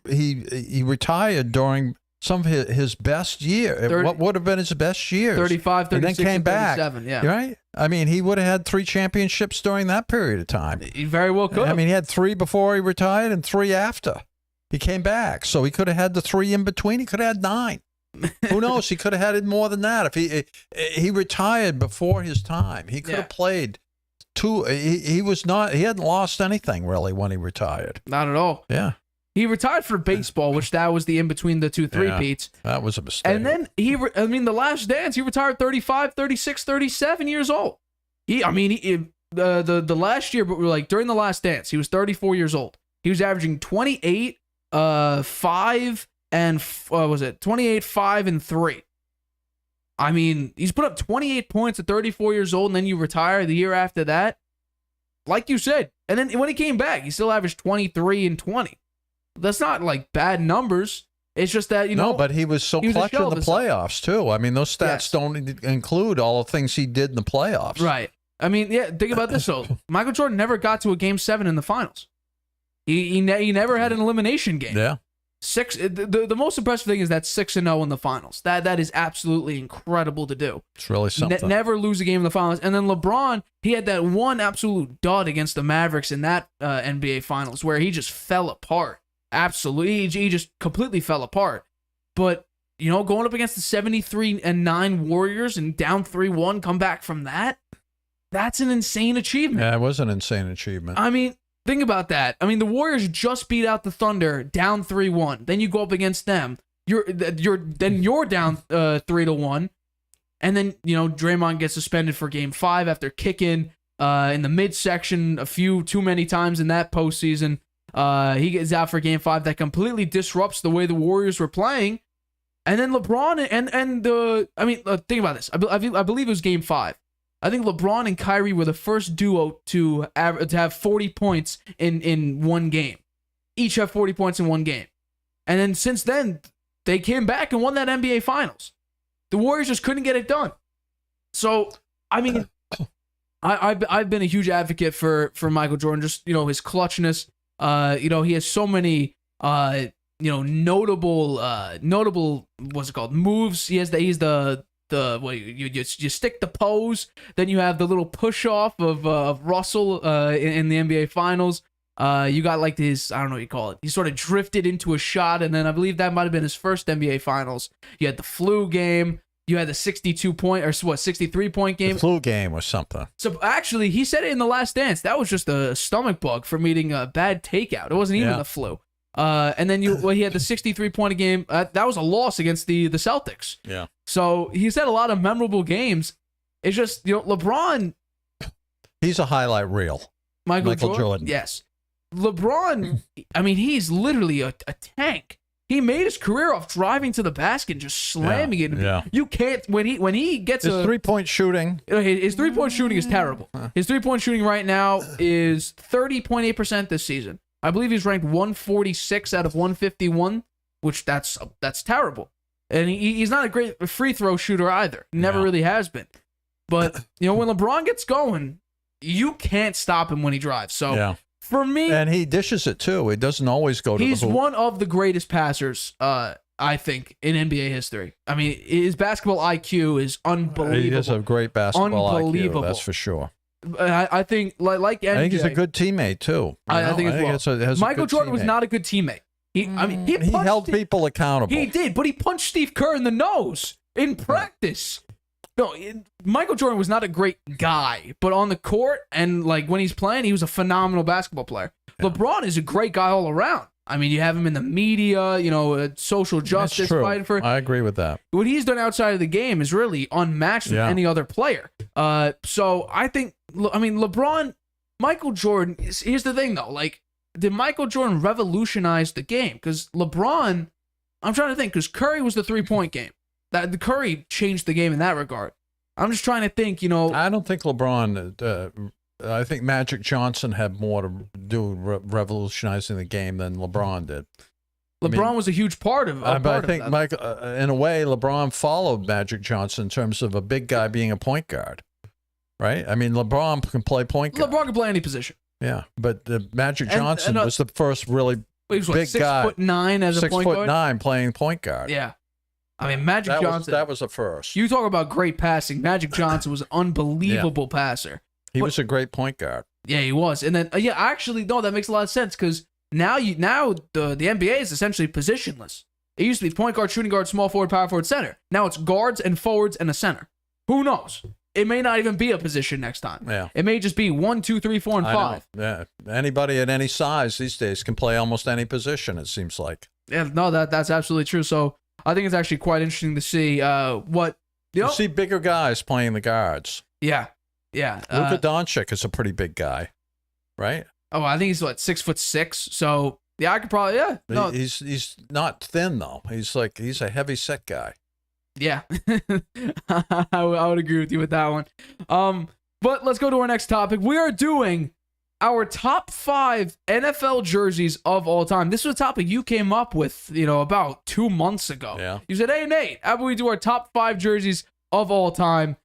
retired during some of his best year. What would have been his best years? 35, 36, and then came and back. 37, yeah. Right? I mean, he would have had 3 championships during that period of time. He very well could. I mean, he had 3 before he retired and 3 after. He came back. So he could have had the 3 in between. He could have had 9. Who knows? He could have had it more than that. If he retired before his time, he could have played 2. He hadn't lost anything really when he retired. Not at all. Yeah. He retired for baseball, which that was the in between the 2 three-peats. That was a mistake. And then the Last Dance, he retired 35, 36, 37 years old. The last year, but during the Last Dance, he was 34 years old. He was averaging 28, 5, and 28, 5, and 3. I mean, he's put up 28 points at 34 years old, and then you retire the year after that. Like you said. And then when he came back, he still averaged 23 and 20. That's not bad numbers. It's just that, No, but he was so clutch in the playoffs, too. I mean, those stats Yes. don't include all the things he did in the playoffs. Right. I mean, yeah, think about this, though. Michael Jordan never got to a Game 7 in the finals. He never had an elimination game. Yeah. The most impressive thing is that 6-0 in the finals. That is absolutely incredible to do. It's really something. Never lose a game in the finals. And then LeBron, he had that one absolute dud against the Mavericks in that NBA finals where he just fell apart. Absolutely, he just completely fell apart. But going up against the 73-9 Warriors and down 3-1, come back from that. That's an insane achievement. Yeah, it was an insane achievement. I mean, think about that. I mean, the Warriors just beat out the Thunder down 3-1. Then you go up against them. You're down 3-1. And then, Draymond gets suspended for game 5 after kicking in the midsection a few too many times in that postseason. He gets out for game 5. That completely disrupts the way the Warriors were playing. And then LeBron think about this. I believe it was game 5. I think LeBron and Kyrie were the first duo to have 40 points in one game. Each have 40 points in one game. And then since then, they came back and won that NBA Finals. The Warriors just couldn't get it done. So, I mean, I've been a huge advocate for Michael Jordan, just, his clutchness. He has so many, notable, what's it called, moves. He's the you stick the pose, then you have the little push off of Russell in the NBA Finals. You got like his, I don't know what you call it. He sort of drifted into a shot, and then I believe that might have been his first NBA Finals. You had the flu game. You had the 63-point game. The flu game or something. So actually, he said it in The Last Dance. That was just a stomach bug from eating a bad takeout. It wasn't even the flu. And then he had the 63-point game. That was a loss against the Celtics. Yeah. So he's had a lot of memorable games. It's just, LeBron. He's a highlight reel. Michael Jordan. Yes. LeBron, I mean, he's literally a tank. He made his career off driving to the basket and just slamming it. Yeah. You can't, when he gets his 3-point shooting. His 3-point shooting is terrible. His 3-point shooting right now is 30.8% this season. I believe he's ranked 146 out of 151, which that's terrible. And he's not a great free throw shooter either. Never really has been. But, when LeBron gets going, you can't stop him when he drives. So, for me... And he dishes it, too. He doesn't always go to the hoop. He's one of the greatest passers, I think, in NBA history. I mean, his basketball IQ is unbelievable. He has a great basketball Unbelievable. IQ, that's for sure. I think, like MJ... I think he's a good teammate, too. I think as well. Michael Jordan was not a good teammate. He held people accountable. He did, but he punched Steve Kerr in the nose in practice. No, Michael Jordan was not a great guy, but on the court and like when he's playing, he was a phenomenal basketball player. Yeah. LeBron is a great guy all around. I mean, you have him in the media, social justice fighting for. I agree with that. What he's done outside of the game is really unmatched with any other player. So I think, LeBron, Michael Jordan. Here's the thing, though. Like, did Michael Jordan revolutionize the game? Because LeBron, I'm trying to think. Because Curry was the 3-point game. The Curry changed the game in that regard. I'm just trying to think, I don't think LeBron, I think Magic Johnson had more to do revolutionizing the game than LeBron did. LeBron was a huge part of but I think, Michael, in a way, LeBron followed Magic Johnson in terms of a big guy being a point guard, right? I mean, LeBron can play point guard. LeBron can play any position. Yeah, but Magic Johnson was the first really big guy. 6'9" as a point guard? 6'9" playing point guard. Yeah. I mean, Magic Johnson. That was a first. You talk about great passing. Magic Johnson was an unbelievable passer. He was a great point guard. Yeah, he was. And then, actually, no, that makes a lot of sense because now the NBA is essentially positionless. It used to be point guard, shooting guard, small forward, power forward, center. Now it's guards and forwards and a center. Who knows? It may not even be a position next time. Yeah. It may just be 1, 2, 3, 4, and 5. Yeah. Anybody at any size these days can play almost any position, it seems like. Yeah, no, that's absolutely true. So I think it's actually quite interesting to see what... You see bigger guys playing the guards. Yeah. Luka Doncic is a pretty big guy, right? Oh, I think he's 6'6". So yeah, I could probably No. He's not thin though. He's a heavy set guy. Yeah, I would agree with you with that one. But let's go to our next topic. We are doing our top 5 NFL jerseys of all time. This was a topic you came up with, about 2 months ago. Yeah. You said, "Hey Nate, how about we do our top 5 jerseys of all time?"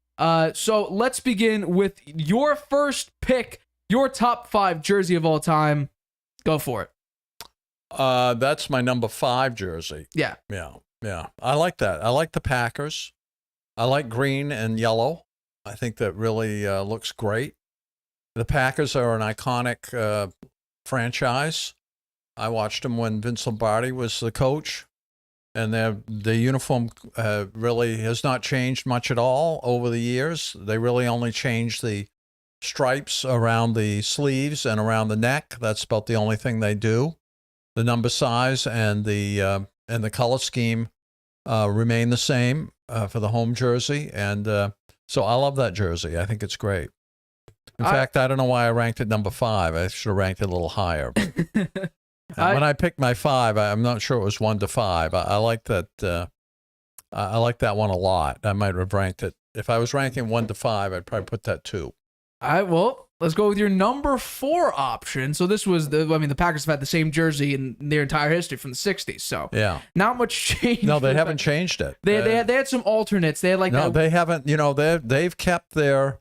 So let's begin with your first pick, your top 5 jersey of all time. Go for it. That's my number 5 jersey. Yeah. Yeah. I like that. I like the Packers. I like green and yellow. I think that really looks great. The Packers are an iconic franchise. I watched them when Vince Lombardi was the coach, and the uniform really has not changed much at all over the years. They really only changed the stripes around the sleeves and around the neck. That's about the only thing they do. The number size and the color scheme remain the same for the home jersey, and so I love that jersey. I think it's great. In fact, I don't know why I ranked it number 5. I should have ranked it a little higher. When I picked my 5, I'm not sure it was 1 to 5. I like that. I like that one a lot. I might have ranked it. If I was ranking 1 to 5, I'd probably put that 2. All right, well, let's go with your number 4 option. So this was the Packers have had the same jersey in their entire history from the 60s. So yeah, not much change. No, they haven't changed it. They had some alternates. They had like they haven't. They've kept their.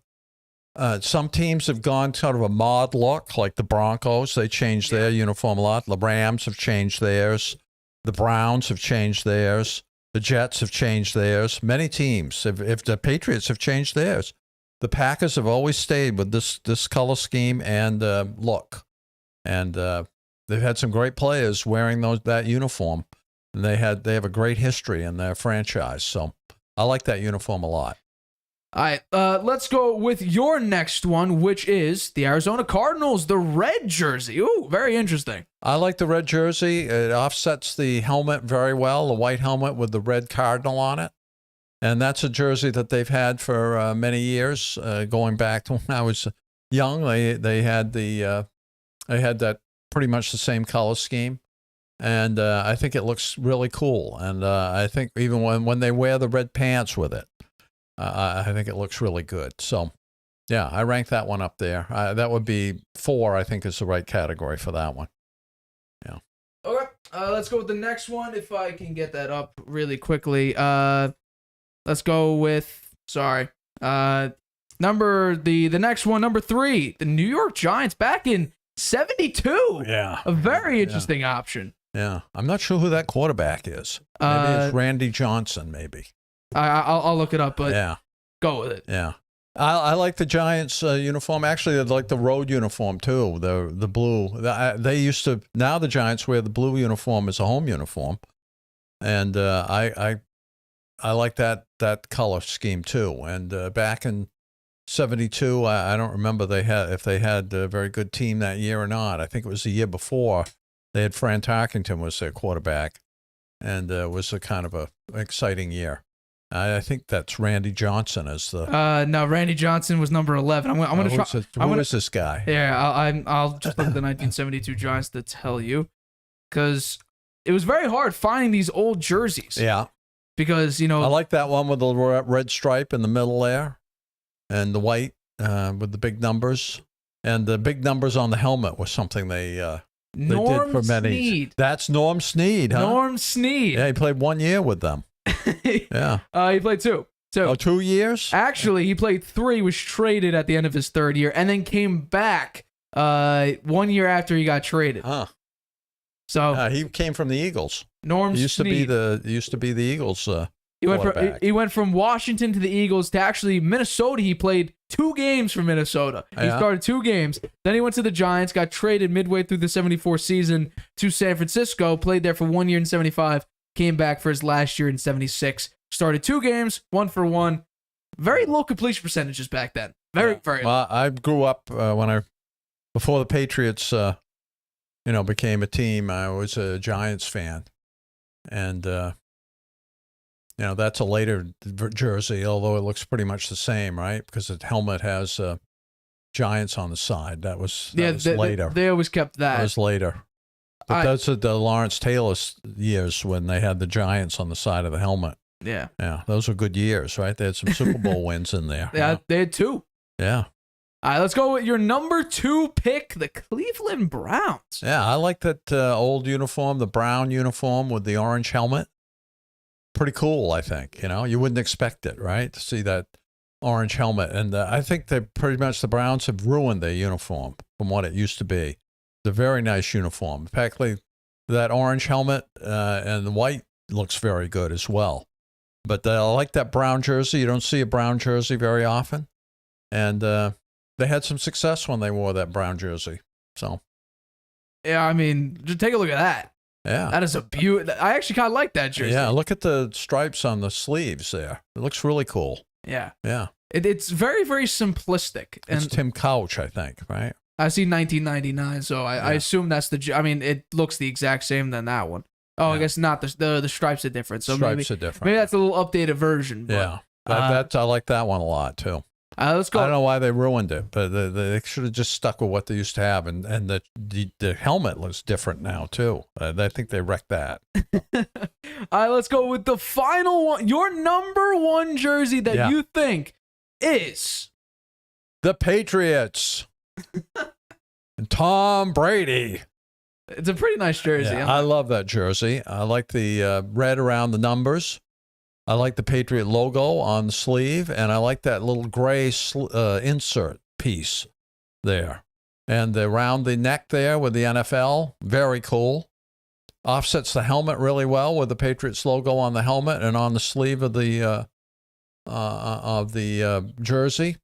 Some teams have gone sort of a mod look, like the Broncos. They changed their uniform a lot. The Rams have changed theirs. The Browns have changed theirs. The Jets have changed theirs. Many teams, if the Patriots have changed theirs. The Packers have always stayed with this color scheme and look. And they've had some great players wearing that uniform. And they have a great history in their franchise. So I like that uniform a lot. All right, let's go with your next one, which is the Arizona Cardinals, the red jersey. Ooh, very interesting. I like the red jersey. It offsets the helmet very well, the white helmet with the red cardinal on it. And that's a jersey that they've had for many years, going back to when I was young. They had that pretty much the same color scheme. And I think it looks really cool. And I think even when they wear the red pants with it, I think it looks really good. So, yeah, I rank that one up there. That would be 4, I think, is the right category for that one. Yeah. Okay, let's go with the next one, if I can get that up really quickly. Let's go with, the next one, number 3, the New York Giants back in 72. Yeah. A very interesting option. Yeah. I'm not sure who that quarterback is. Maybe it's Randy Johnson, maybe. I'll look it up, but yeah, go with it. Yeah, I like the Giants uniform. Actually, I like the road uniform too. The blue. They used to. Now the Giants wear the blue uniform as a home uniform, and I like that color scheme too. And back in '72, I don't remember if they had a very good team that year or not. I think it was the year before. They had Fran Tarkenton was their quarterback, and it was a kind of an exciting year. I think that's Randy Johnson as the. No, Randy Johnson was number 11. I'm gonna try. Who is this guy? Yeah, I'll just look at the 1972 Giants to tell you, because it was very hard finding these old jerseys. Yeah, because I like that one with the red stripe in the middle there, and the white with the big numbers, and the big numbers on the helmet was something they did for many. Snead. That's Norm Snead, huh? Norm Snead. Yeah, he played 1 year with them. Yeah. He played 2. Oh, 2 years? Actually, he played 3, was traded at the end of his 3rd year, and then came back 1 year after he got traded. Huh. So he came from the Eagles. Norm He used Snead. to be the Eagles. He went from Washington to the Eagles to actually Minnesota. He played 2 games for Minnesota. He started 2 games. Then he went to the Giants, got traded midway through the 74 season to San Francisco, played there for 1 year in 75. Came back for his last year in 76. Started 2 games, 1 for 1. Very low completion percentages back then. Very low. Well, I grew up before the Patriots, became a team. I was a Giants fan, and that's a later jersey, although it looks pretty much the same, right? Because the helmet has Giants on the side. That was later. They always kept that. That was later. But those are the Lawrence Taylor years when they had the Giants on the side of the helmet. Yeah. Yeah, those were good years, right? They had some Super Bowl wins in there. Yeah, they had 2. Yeah. All right, let's go with your number 2 pick, the Cleveland Browns. Yeah, I like that old uniform, the brown uniform with the orange helmet. Pretty cool, I think. You wouldn't expect it, right? To see that orange helmet. And I think that pretty much the Browns have ruined their uniform from what it used to be. It's a very nice uniform. In fact, that orange helmet and the white looks very good as well. But I like that brown jersey. You don't see a brown jersey very often. And they had some success when they wore that brown jersey. So, Yeah, I mean, just take a look at that. yeah. That is a beauty. I actually kind of like that jersey. Yeah, look at the stripes on the sleeves there. It looks really cool. Yeah. Yeah. It's very, very simplistic. It's And Tim Couch, I think, right? I see 1999, so I assume that's I mean, it looks the exact same than that one. Oh, I Yeah. guess not. The stripes are different. So Stripes maybe, are different. maybe that's a little updated version. But, Yeah. I like that one a lot, too. Let's go. I don't know why they ruined it, but they should have just stuck with what they used to have. And the helmet looks different now, too. I think they wrecked that. All right, let's go with the final one. Your number one jersey that you think is The Patriots. And Tom Brady. It's a pretty nice jersey. Yeah, I love that jersey. I like the red around the numbers. I like the Patriot logo on the sleeve, and I like that little gray insert piece there. And around the neck there with the NFL, very cool. Offsets the helmet really well with the Patriots logo on the helmet and on the sleeve of the jersey.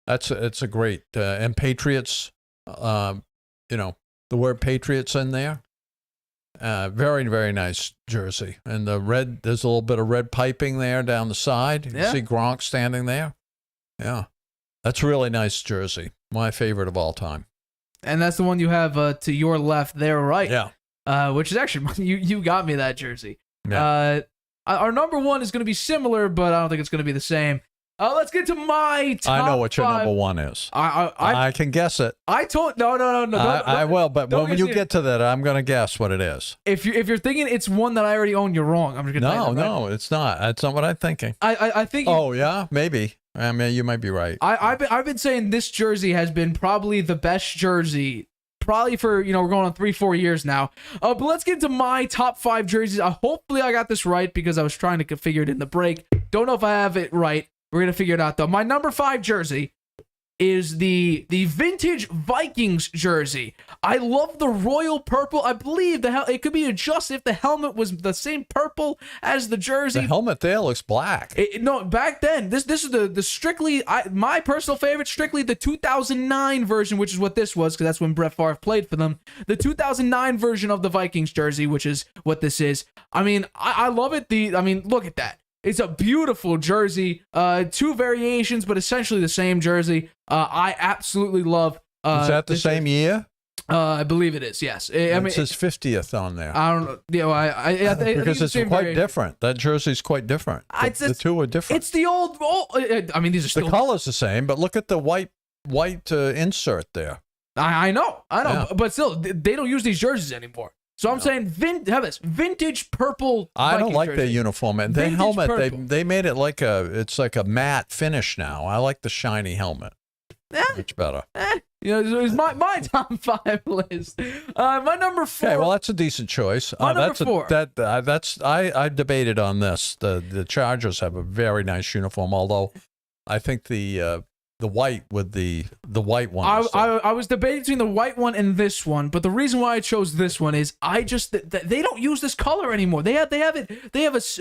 It's a great and Patriots. The word Patriots in there. Very, very nice jersey. And the red, there's a little bit of red piping there down the side. You can see Gronk standing there. Yeah. That's a really nice jersey. My favorite of all time. And that's the one you have to your left there, right? Yeah. Which is actually, you got me that jersey. Yeah. Our number one is going to be similar, but I don't think it's going to be the same. Let's get to my top I know what your five. number one is. I can guess it. I told no. I will, but don't when you get get to that, I'm going to guess what it is. If you're thinking it's one that I already own, you're wrong. I'm just gonna tell you that, right? No, it's not. That's not what I'm thinking. I think. Oh yeah, maybe. I mean, you might be right. I've been saying this jersey has been probably the best jersey. Probably for, we're going on 3-4 years now. But let's get into my top 5 jerseys. Hopefully I got this right because I was trying to figure it in the break. Don't know if I have it right. We're going to figure it out, though. My number 5 jersey is the vintage Vikings jersey. I love the royal purple. I believe it could be adjusted if the helmet was the same purple as the jersey. The helmet there looks black. No, back then, this is the strictly, my personal favorite, strictly the 2009 version, which is what this was, because that's when Brett Favre played for them. The 2009 version of the Vikings jersey, which is what this is. I mean, I love it. Look at that. It's a beautiful jersey. 2 variations, but essentially the same jersey. I absolutely love. Is that the same year? I believe it is. Yes. It says 50th on there. I don't know. I think because it's quite different. That jersey's quite different. The two are different. It's the old. These are still. The color's the same, but look at the white insert there. I know, Yeah. but still, they don't use these jerseys anymore. So I'm saying, vintage purple. I don't Vikings like jersey. their uniform and their Vintage helmet. purple. They made it like a matte finish now. I like the shiny helmet. Much better. It's my top 5 list. My number 4. Okay, well that's a decent choice. My number 4. I debated on this. The Chargers have a very nice uniform, although I think the white with the white one. I was debating between the white one and this one, but the reason why I chose this one is they don't use this color anymore. They have a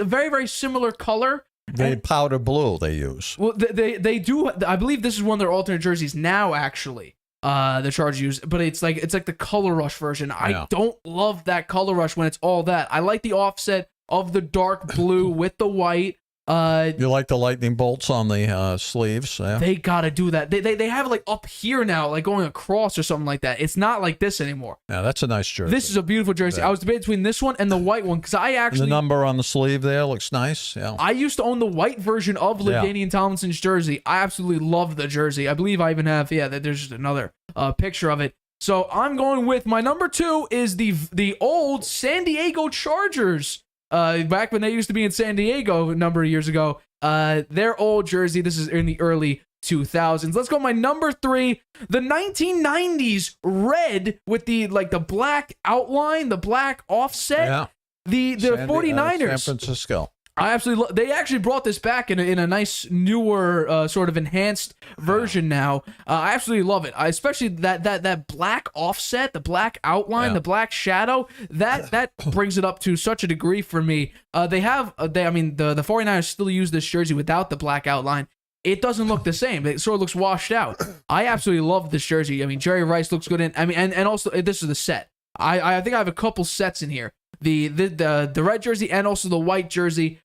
very, very similar color. The powder blue they use. Well, they do. I believe this is one of their alternate jerseys now. Actually, the Chargers use, but it's like the Color Rush version. I don't love that Color Rush when it's all that. I like the offset of the dark blue with the white. You like the lightning bolts on the sleeves? Yeah. They gotta do that. They have it like up here now, like going across or something like that. It's not like this anymore. Yeah, that's a nice jersey. This is a beautiful jersey. Yeah. I was debating between this one and the white one because I actually and the number on the sleeve there looks nice. Yeah. I used to own the white version of LaDainian Tomlinson's jersey. I absolutely love the jersey. I believe I even have there's just another picture of it. So I'm going with my number 2 is the old San Diego Chargers. Back when they used to be in San Diego a number of years ago, their old jersey. This is in the early 2000s. Let's go. My number 3, the 1990s red with the black outline, the black offset. Yeah. The 49ers. San Francisco. I absolutely. They actually brought this back in a nice, newer, sort of enhanced version now. I absolutely love it. Especially that black offset, the black outline, the black shadow. That brings it up to such a degree for me. The 49ers still use this jersey without the black outline. It doesn't look the same. It sort of looks washed out. I absolutely love this jersey. I mean, Jerry Rice looks good in. I mean, and also this is the set. I think I have a couple sets in here. The red jersey and also the white jersey.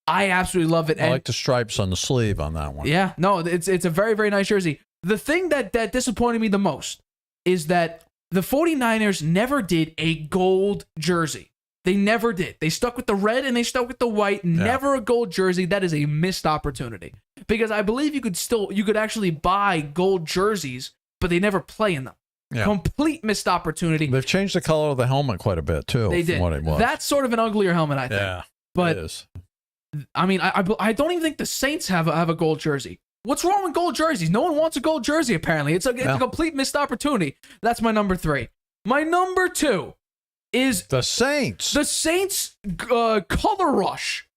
I absolutely love it. I like the stripes on the sleeve on that one. Yeah, no, it's a very, very nice jersey. The thing that disappointed me the most is that the 49ers never did a gold jersey. They never did. They stuck with the red and they stuck with the white. Never a gold jersey. That is a missed opportunity. Because I believe you could actually buy gold jerseys, but they never play in them. Yeah. Complete missed opportunity. They've changed the color of the helmet quite a bit too. They did. What it was. That's sort of an uglier helmet, I think. Yeah, but it is. I mean, I don't even think the Saints have a gold jersey. What's wrong with gold jerseys? No one wants a gold jersey, apparently. It's a complete missed opportunity. That's my number 3. My number 2 is the Saints. The Saints color rush.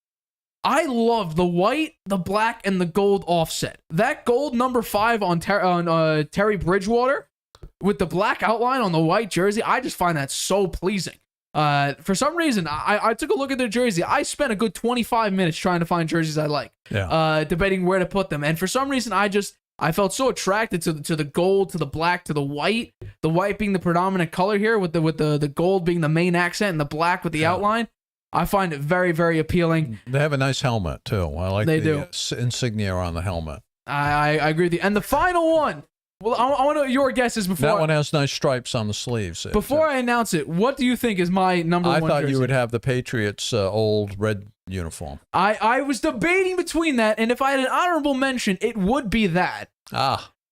I love the white, the black, and the gold offset. That gold number 5 on Terry Bridgewater with the black outline on the white jersey, I just find that so pleasing. For some reason, I took a look at their jersey. I spent a good 25 minutes trying to find jerseys I like, debating where to put them. And for some reason, I felt so attracted to the gold, to the black, to the white being the predominant color here, with the gold being the main accent and the black with the outline. I find it very, very appealing. They have a nice helmet too. I like the insignia on the helmet. I agree with you. And the final one. Well, I want to know your guesses before. That one has nice stripes on the sleeves. Before I announce it, what do you think is my number 1 I thought jersey? you would have the Patriots' old red uniform. I was debating between that, and if I had an honorable mention, it would be that.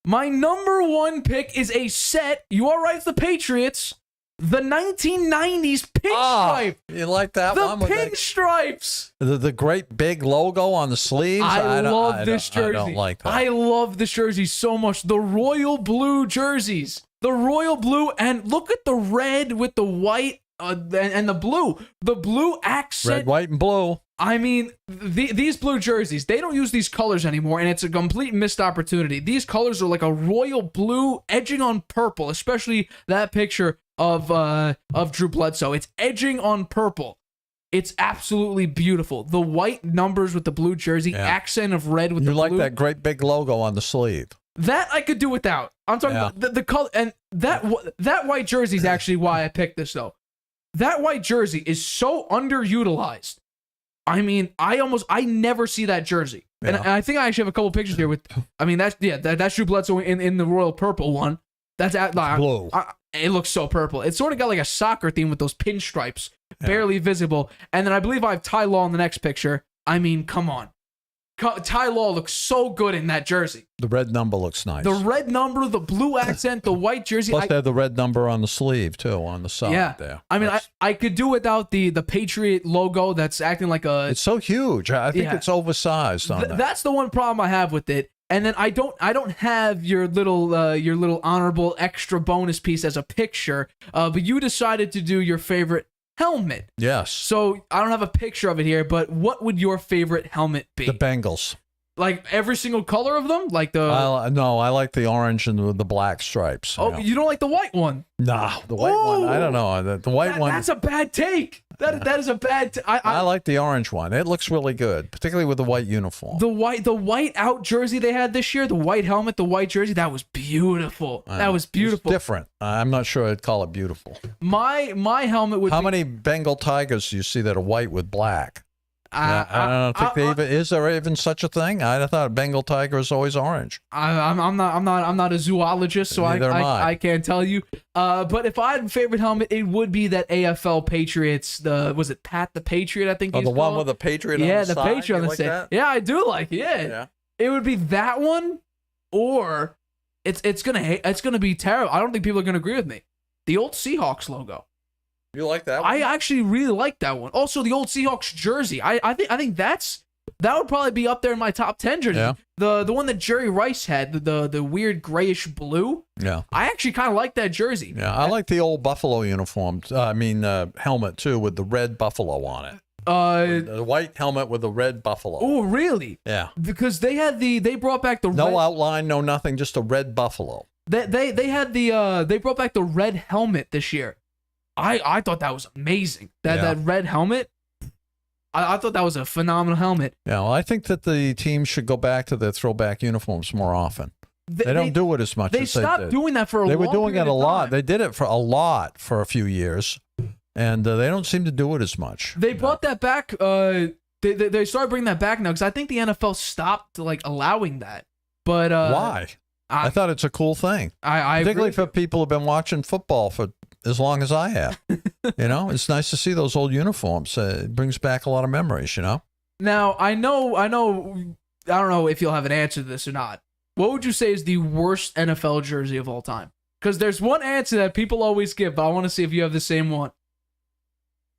My number 1 pick is a set. You are right, it's the Patriots. The 1990s pinstripe. You like that one? The pinstripes. The great big logo on the sleeves. I love this jersey. I don't like that. I love this jersey so much. The royal blue jerseys. The royal blue, and look at the red with the white and the blue. The blue accent. Red, white, and blue. I mean, these blue jerseys, they don't use these colors anymore, and it's a complete missed opportunity. These colors are like a royal blue edging on purple, especially that picture of Drew Bledsoe. It's edging on purple. It's absolutely beautiful. The white numbers with the blue jersey, accent of red with the blue. You like that great big logo on the sleeve. That I could do without. I'm talking about the color, and that white jersey is actually why I picked this though. That white jersey is so underutilized. I mean, I never see that jersey. And I think I actually have a couple pictures here with, I mean, that's Drew Bledsoe in the royal purple one. That's blue. It looks so purple. It's sort of got like a soccer theme with those pinstripes, barely visible. And then I believe I have Ty Law in the next picture. I mean, come on. Ty Law looks so good in that jersey. The red number looks nice. The red number, the blue accent, the white jersey. Plus, they have the red number on the sleeve, too, on the side there. I mean, I could do without the Patriot logo that's acting like a... It's so huge. I think it's oversized on that. That's the one problem I have with it. And then I don't have your little honorable extra bonus piece as a picture, but you decided to do your favorite helmet. Yes. So I don't have a picture of it here, but what would your favorite helmet be? The Bengals. Like every single color of them? Like the... No, I like the orange and the black stripes. Oh, you don't like the white one? Nah, the white one. I don't know. The white one. That's a bad take. That is a bad... I like the orange one. It looks really good, particularly with the white uniform. The white out jersey they had this year, the white helmet, the white jersey, that was beautiful. That was beautiful. It's different. I'm not sure I'd call it beautiful. My helmet would How many Bengal Tigers do you see that are white with black? I don't think is there even such a thing? I thought a Bengal tiger is always orange. I'm not a zoologist, so I can't tell you. But if I had a favorite helmet, it would be that AFL Patriots. Was it Pat the Patriot? I think. Oh, the one with the Patriot. Yeah, on the the side? Patriot on the like side. That? Yeah, I do like it. Yeah. It would be that one, or it's gonna be terrible. I don't think people are gonna agree with me. The old Seahawks logo. You like that one? I actually really like that one. Also, the old Seahawks jersey. I think that would probably be up there in my top 10 jerseys. Yeah. The one that Jerry Rice had, the weird grayish blue. Yeah. I actually kind of like that jersey. Yeah, I like the old Buffalo uniform. Helmet too, with the red buffalo on it. The white helmet with the red buffalo. Oh, really? Yeah. Because they brought back the No red, outline, no nothing, just a red buffalo. they brought back the red helmet this year. I thought that was amazing. That red helmet. I thought that was a phenomenal helmet. Yeah, well, I think that the team should go back to their throwback uniforms more often. They don't do it as much They as they stopped did. doing that for a They long were doing period it a of lot. time. They did it for a lot for a few years, and they don't seem to do it as much. They brought that back. They started bringing that back now because I think the NFL stopped like allowing that. But Why? I thought it's a cool thing. I Particularly agree. for people who've been watching football for as long as I have. It's nice to see those old uniforms. It brings back a lot of memories, Now I don't know if you'll have an answer to this or not. What would you say is the worst NFL jersey of all time? Because there's one answer that people always give, but I want to see if you have the same one.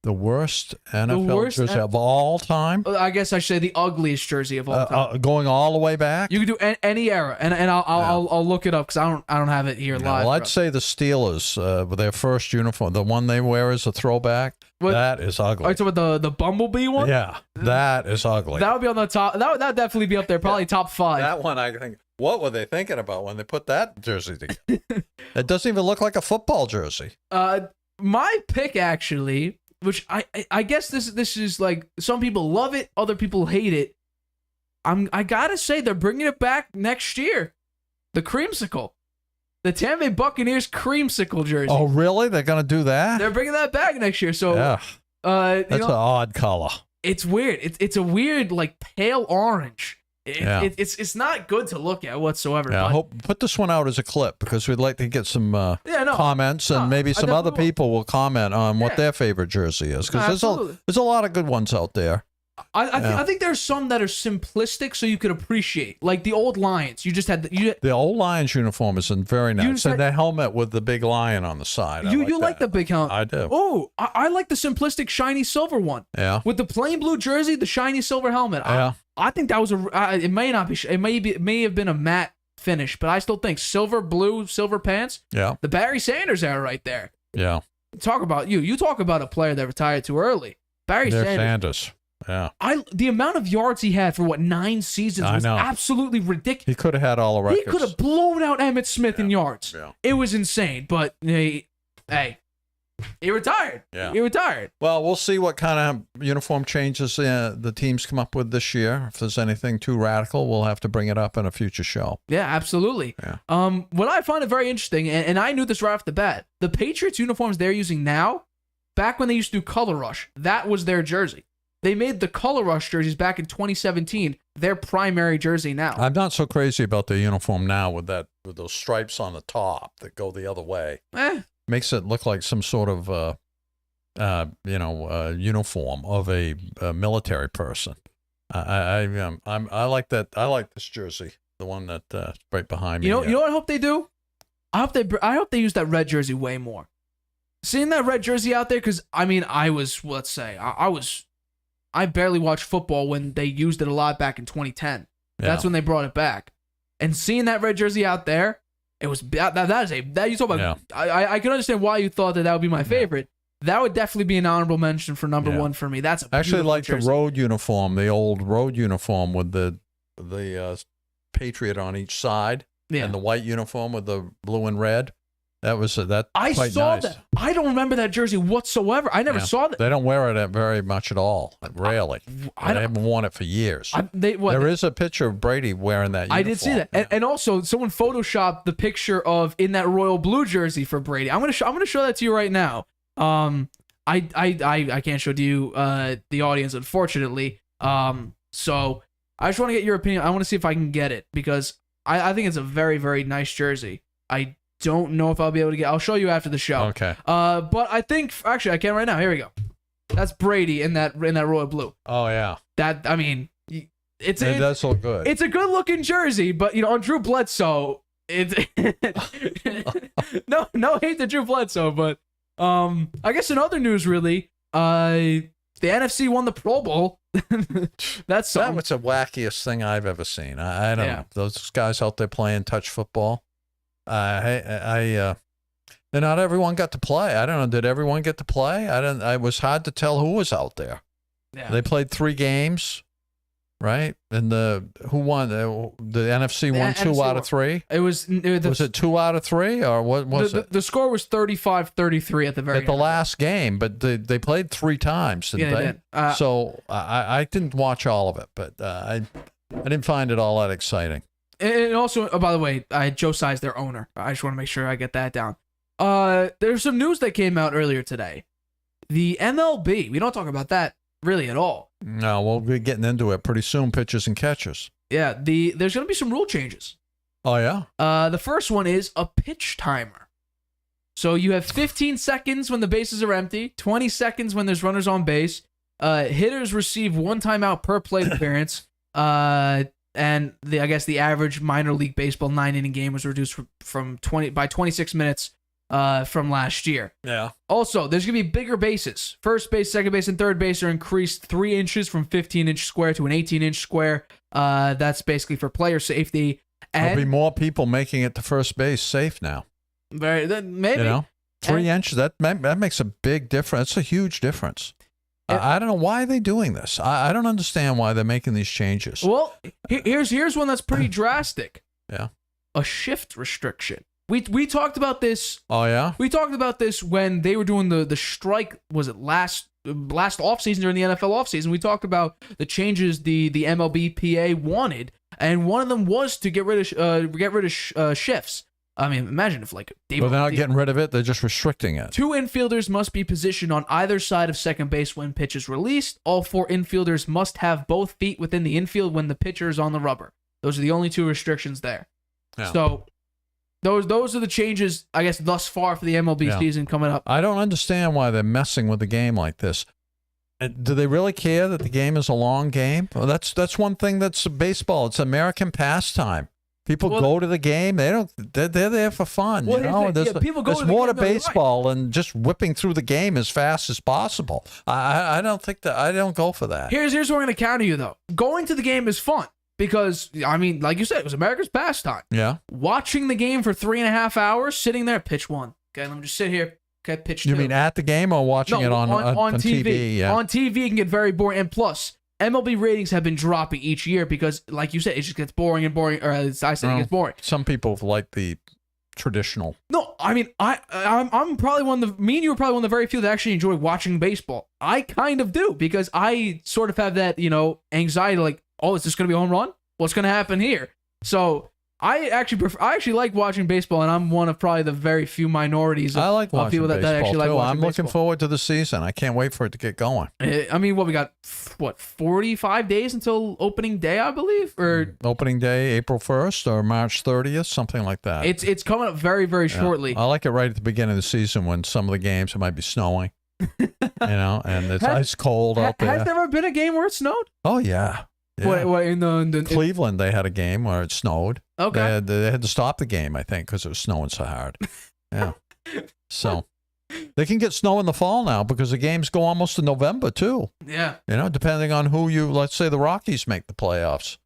The worst NFL jersey of all time? I guess I should say the ugliest jersey of all time. Going all the way back? You can do any era, and I'll look it up because I don't have it here live. Well, I'd say the Steelers, with their first uniform, the one they wear as a throwback, that is ugly. Are you talking about the Bumblebee one? Yeah, that is ugly. That would be on the top. That would definitely be up there, probably top 5. That one, I think, what were they thinking about when they put that jersey together? It doesn't even look like a football jersey. My pick actually, which I guess this is like some people love it, other people hate it. I gotta say they're bringing it back next year. The creamsicle, the Tampa Bay Buccaneers creamsicle jersey. Oh, really? They're gonna do that? They're bringing that back next year. So Yeah, that's an odd color. It's weird. It's a weird like pale orange. It's not good to look at whatsoever. Yeah, but I hope put this one out as a clip because we'd like to get some comments, and maybe some other definitely will. people will comment on what their favorite jersey is because Absolutely. there's a lot of good ones out there. I think there's some that are simplistic, so you could appreciate, like the old Lions. You just had The old Lions uniform is very nice, just had- and their helmet with the big lion on the side. you like the big helmet. I do. Oh, I like the simplistic shiny silver one. Yeah. With the plain blue jersey, the shiny silver helmet. Yeah. I think that was it may not be. It may have been a matte finish, but I still think silver, blue, silver pants. Yeah. The Barry Sanders era right there. Yeah. Talk about you. You talk about a player that retired too early. Barry Sanders. Yeah. The amount of yards he had for 9 seasons I was know. absolutely ridiculous. He could have had all the records. He could have blown out Emmitt Smith in yards. Yeah. It was insane, but hey, he retired. Yeah. He retired. Well, we'll see what kind of uniform changes the teams come up with this year. If there's anything too radical, we'll have to bring it up in a future show. Yeah, absolutely. Yeah. What I find it very interesting, and I knew this right off the bat, the Patriots uniforms they're using now, back when they used to do Color Rush, that was their jersey. They made the Color Rush jerseys back in 2017 their primary jersey now. I'm not so crazy about the uniform now with those stripes on the top that go the other way. Makes it look like some sort of uniform of a military person. I like that. I like this jersey, the one that's right behind me. You know what I hope they do? I hope they use that red jersey way more. Seeing that red jersey out there, because I barely watched football when they used it a lot back in 2010. That's when they brought it back. And seeing that red jersey out there, it was you talk about. Yeah. I can understand why you thought that would be my favorite. That would definitely be an honorable mention for number one for me. That's I actually like jersey. the road uniform, the old road uniform with the Patriot on each side, and the white uniform with the blue and red. That was I quite saw nice. that. I don't remember that jersey whatsoever. I never saw that. They don't wear it very much at all. Rarely. I haven't worn it for years. There is a picture of Brady wearing that uniform. I did see that, and also someone photoshopped the picture of in that royal blue jersey for Brady. I'm gonna show that to you right now. I can't show to you the audience, unfortunately. So I just want to get your opinion. I want to see if I can get it because I think it's a very, very nice jersey. I don't know if I'll be able to get. I'll show you after the show. Okay. But I think actually I can right now. Here we go. That's Brady in that royal blue. Oh yeah. That I mean, it does look good. It's a good looking jersey, but on Drew Bledsoe, no hate to Drew Bledsoe, but I guess in other news, really, the NFC won the Pro Bowl. That's something. That was the wackiest thing I've ever seen. I don't know. Those guys out there playing touch football. Not everyone got to play. I don't know. Did everyone get to play? It was hard to tell who was out there. Yeah. They played 3 games, right? And who won? The NFC won 2 NFC out of 3. Was it 2 out of 3 or what was it? The score was 35-33 at the very At the last game, but they played 3 times, didn't they? Did. So I didn't watch all of it, but I didn't find it all that exciting. And also, by the way, Joe Tsai's their owner. I just want to make sure I get that down. There's some news that came out earlier today. The MLB, we don't talk about that really at all. No, we'll be getting into it pretty soon, pitchers and catchers. Yeah, there's going to be some rule changes. Oh, yeah? The first one is a pitch timer. So you have 15 seconds when the bases are empty, 20 seconds when there's runners on base. Hitters receive 1 timeout per plate appearance. And I guess the average minor league baseball 9-inning game was reduced from 26 minutes from last year. Yeah. Also, there's going to be bigger bases. First base, second base, and third base are increased 3 inches from 15-inch square to an 18-inch square. That's basically for player safety. And There'll be more people making it to first base safe now. maybe. You know, 3 inches, that makes a big difference. It's a huge difference. I don't know why are they doing this. I don't understand why they're making these changes. Well, here's one that's pretty drastic. Yeah. A shift restriction. We talked about this. Oh, yeah? We talked about this when they were doing the strike. Was it last offseason during the NFL offseason? We talked about the changes the MLBPA wanted, and one of them was to get rid of shifts. I mean, imagine if like Well, they're not getting rid of it. They're just restricting it. 2 infielders must be positioned on either side of second base when pitch is released. All 4 infielders must have both feet within the infield when the pitcher is on the rubber. Those are the only 2 restrictions there. Yeah. So those are the changes, I guess, thus far for the MLB season coming up. I don't understand why they're messing with the game like this. Do they really care that the game is a long game? Well, that's one thing that's baseball. It's American pastime. People go to the game. They're there for fun. Well, you know? people go there's to the more game to baseball than just whipping through the game as fast as possible. I don't think that. I don't go for that. Here's what I'm going to counter you though. Going to the game is fun because I mean, like you said, it was America's pastime. Yeah. Watching the game for 3.5 hours, sitting there, pitch 1. Okay, let me just sit here. Okay, pitch 2. You mean at the game or watching it on TV? Yeah. On TV, it can get very boring, and plus, MLB ratings have been dropping each year because, like you said, it just gets boring and boring. Or as I said, it gets boring. Some people like the traditional. No, I mean, I'm probably one of the. Me and you are probably one of the very few that actually enjoy watching baseball. I kind of do because I sort of have that, anxiety. Like, oh, is this going to be a home run? What's going to happen here? So I actually like watching baseball, and I'm one of probably the very few minorities of, I like watching people that actually like too. watching I'm baseball. looking forward to the season. I can't wait for it to get going. I mean, we got 45 days until opening day, I believe, or opening day, April 1st or March 30th, something like that. It's coming up very, very shortly. I like it right at the beginning of the season when some of the games it might be snowing, and it's ice cold out there. Has there ever been a game where it snowed? Oh yeah. Yeah. What in Cleveland, they had a game where it snowed. Okay. They had to stop the game, I think, because it was snowing so hard. Yeah. So they can get snow in the fall now because the games go almost to November too. Yeah. Depending on let's say the Rockies make the playoffs,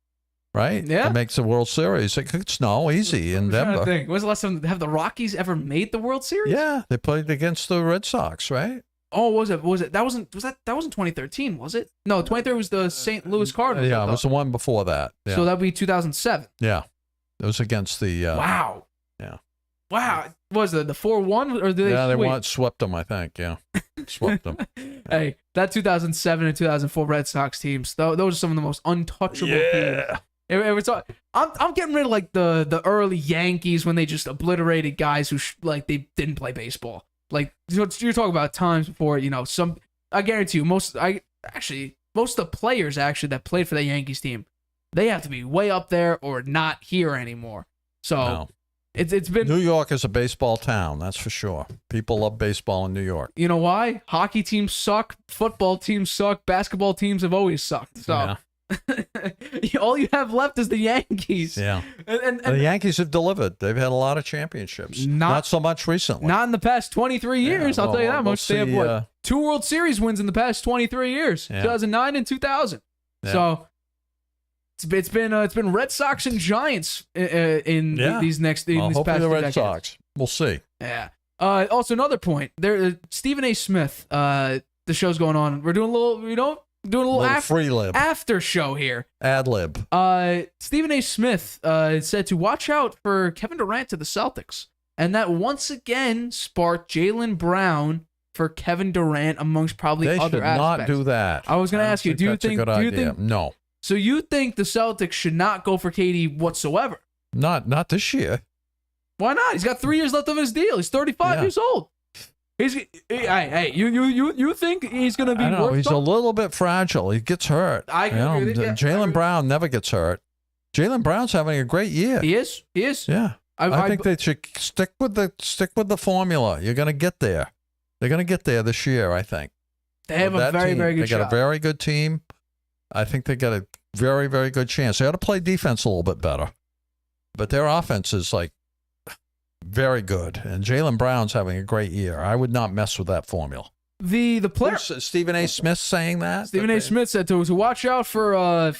right? Yeah. It makes the World Series. It could snow easy in Denver. When's the last time have the Rockies ever made the World Series? Yeah, they played against the Red Sox, right? Oh, was it? That wasn't 2013, was it? No, 2013 was the St. Louis Cardinals. Yeah, it was the one before that. Yeah. So that'd be 2007. Yeah, it was against the. Wow. Yeah. Wow. Was it the 4-1 or did they? Yeah, they swept them. I think. Yeah, swept them. Hey, that 2007 and 2004 Red Sox teams. Those are some of the most untouchable teams. I'm getting rid of like the early Yankees when they just obliterated guys who they didn't play baseball. Like you're talking about times before, I guarantee you most of the players actually that played for the Yankees team, they have to be way up there or not here anymore. So it's been New York is a baseball town, that's for sure. People love baseball in New York. You know why? Hockey teams suck, football teams suck, basketball teams have always sucked. So all you have left is the Yankees. Yeah. And the Yankees have delivered. They've had a lot of championships. Not so much recently. Not in the past 23 years, I'll tell you that much. They have 2 World Series wins in the past 23 years, 2009 and 2000. Yeah. So it's been Red Sox and Giants in these past hopefully the Red decades. Sox. We'll see. Yeah. Also, another point. Stephen A. Smith, the show's going on. We're doing a little, doing a little free lib. after show here. Ad lib. Stephen A. Smith said to watch out for Kevin Durant to the Celtics. And that once again sparked Jaylen Brown for Kevin Durant amongst probably They other should aspects. not do that. I was going to ask you, do you think No. So you think the Celtics should not go for KD whatsoever? Not this year. Why not? He's got 3 years left of his deal. He's 35 years old. Hey, you think he's going to be I don't know. worth He's a little bit fragile. He gets hurt. I agree with it, yeah. Jaylen Brown never gets hurt. Jaylen Brown's having a great year. He is. Yeah. I think they should stick with the formula. You're going to get there. They're going to get there this year, I think. They have a very, very good shot. They got a very good team. I think they got a very, very good chance. They ought to play defense a little bit better. But their offense is like very good. And Jaylen Brown's having a great year. I would not mess with that formula. The player Stephen A. Smith saying that? Stephen A. Smith said to watch out for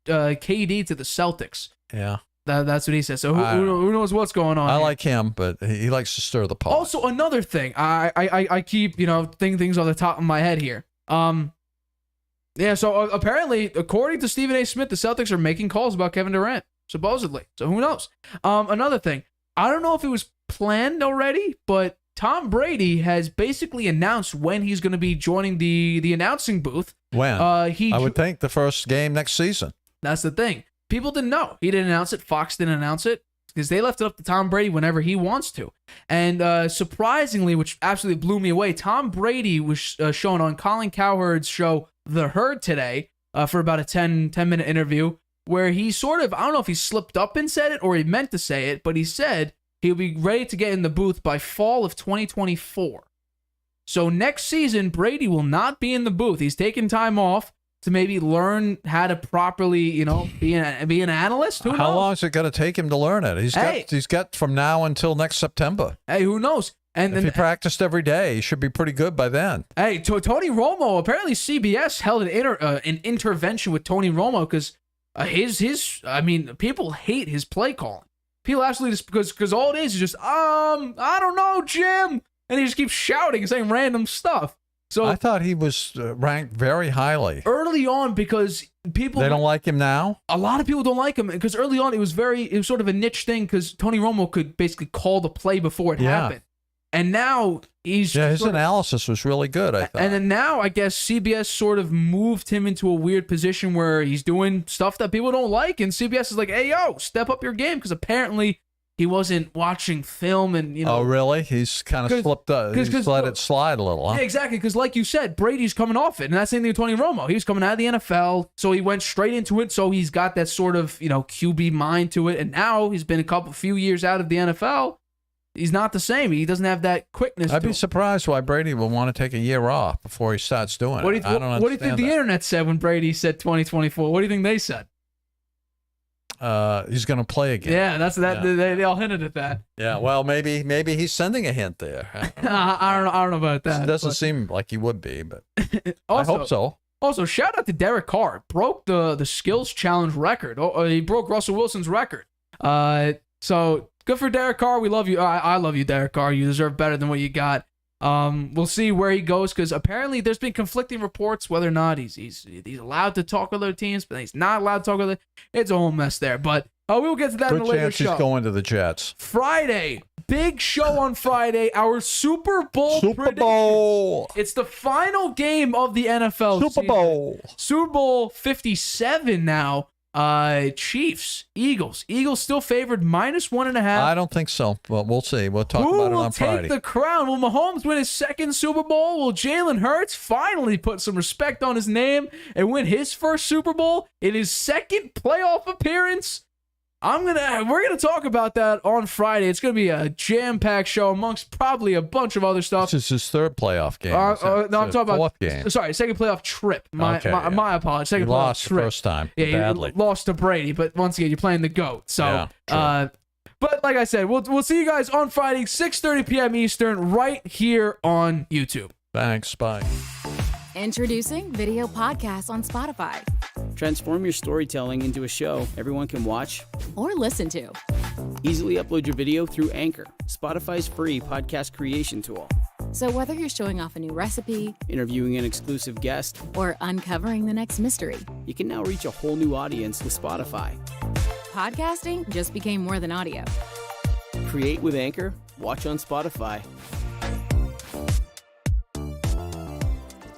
KD to the Celtics. Yeah. That's what he said. So who knows what's going on? I here. like him, but he likes to stir the pot. Also, another thing, I keep thinking things on the top of my head here. Yeah. So apparently, according to Stephen A. Smith, the Celtics are making calls about Kevin Durant, supposedly. So who knows? Another thing, I don't know if it was planned already, but Tom Brady has basically announced when he's going to be joining the announcing booth. When? I would think the first game next season. That's the thing. People didn't know. He didn't announce it. Fox didn't announce it because they left it up to Tom Brady whenever he wants to. And surprisingly, which absolutely blew me away, Tom Brady was shown on Colin Cowherd's show, The Herd, today for about a 10-minute interview where he sort of, I don't know if he slipped up and said it or he meant to say it, but he said he'll be ready to get in the booth by fall of 2024. So next season, Brady will not be in the booth. He's taking time off to maybe learn how to properly, be an analyst. Who knows? How long is it going to take him to learn it? He's got from now until next September. Hey, who knows? And if he practiced every day, he should be pretty good by then. Hey, Tony Romo. Apparently, CBS held an intervention with Tony Romo because people hate his play calling. People absolutely just because all it is just I don't know, Jim, and he just keeps shouting and saying random stuff. So I thought he was ranked very highly early on because they don't like him now. A lot of people don't like him because early on it was sort of a niche thing because Tony Romo could basically call the play before it happened, and now his analysis was really good. I thought, and then now I guess CBS sort of moved him into a weird position where he's doing stuff that people don't like, and CBS is like, "Hey, yo, step up your game," because apparently he wasn't watching film and, Oh, really? He's kind of slipped up. He's let it slide a little, huh? Yeah, exactly. Because like you said, Brady's coming off it. And that's the same thing with Tony Romo. He was coming out of the NFL, so he went straight into it. So he's got that sort of, QB mind to it. And now he's been a few years out of the NFL. He's not the same. He doesn't have that quickness. I'd be surprised why Brady would want to take a year off before he starts doing it. What do you think the internet said when Brady said 2024? What do you think they said? He's going to play again. Yeah, that's that. Yeah. They all hinted at that. Yeah, well, maybe he's sending a hint there. I don't know about that. It doesn't seem like he would be, but also, I hope so. Also, shout out to Derek Carr. Broke the skills challenge record. He broke Russell Wilson's record. So good for Derek Carr. We love you. I love you, Derek Carr. You deserve better than what you got. We'll see where he goes because apparently there's been conflicting reports whether or not he's allowed to talk with other teams, but he's not allowed to talk with other. It's a whole mess there. But we will get to that in a later show. He's going to the Jets. Friday, big show on Friday. Our Super Bowl. It's the final game of the NFL Super Bowl. Super Bowl 57 now. Chiefs, Eagles. Eagles still favored -1.5. I don't think so, but we'll see. We'll talk about it on Friday. Who will take the crown? Will Mahomes win his second Super Bowl? Will Jalen Hurts finally put some respect on his name and win his first Super Bowl in his second playoff appearance? We're gonna talk about that on Friday. It's gonna be a jam-packed show amongst probably a bunch of other stuff. This is his third playoff game. No, I'm talking about fourth game. Sorry, second playoff trip. My apologies. Second you playoff lost trip. The first time. Yeah, badly. You lost to Brady, but once again, you're playing the GOAT. So, yeah, but like I said, we'll see you guys on Friday, 6:30 p.m. Eastern, right here on YouTube. Thanks. Bye. Introducing video podcasts on Spotify. Transform your storytelling into a show everyone can watch or listen to. Easily upload your video through Anchor, Spotify's free podcast creation tool. So whether you're showing off a new recipe, Interviewing an exclusive guest, or uncovering the next mystery, you can now reach a whole new audience with Spotify. podcasting just became more than audio. Create with Anchor, watch on Spotify.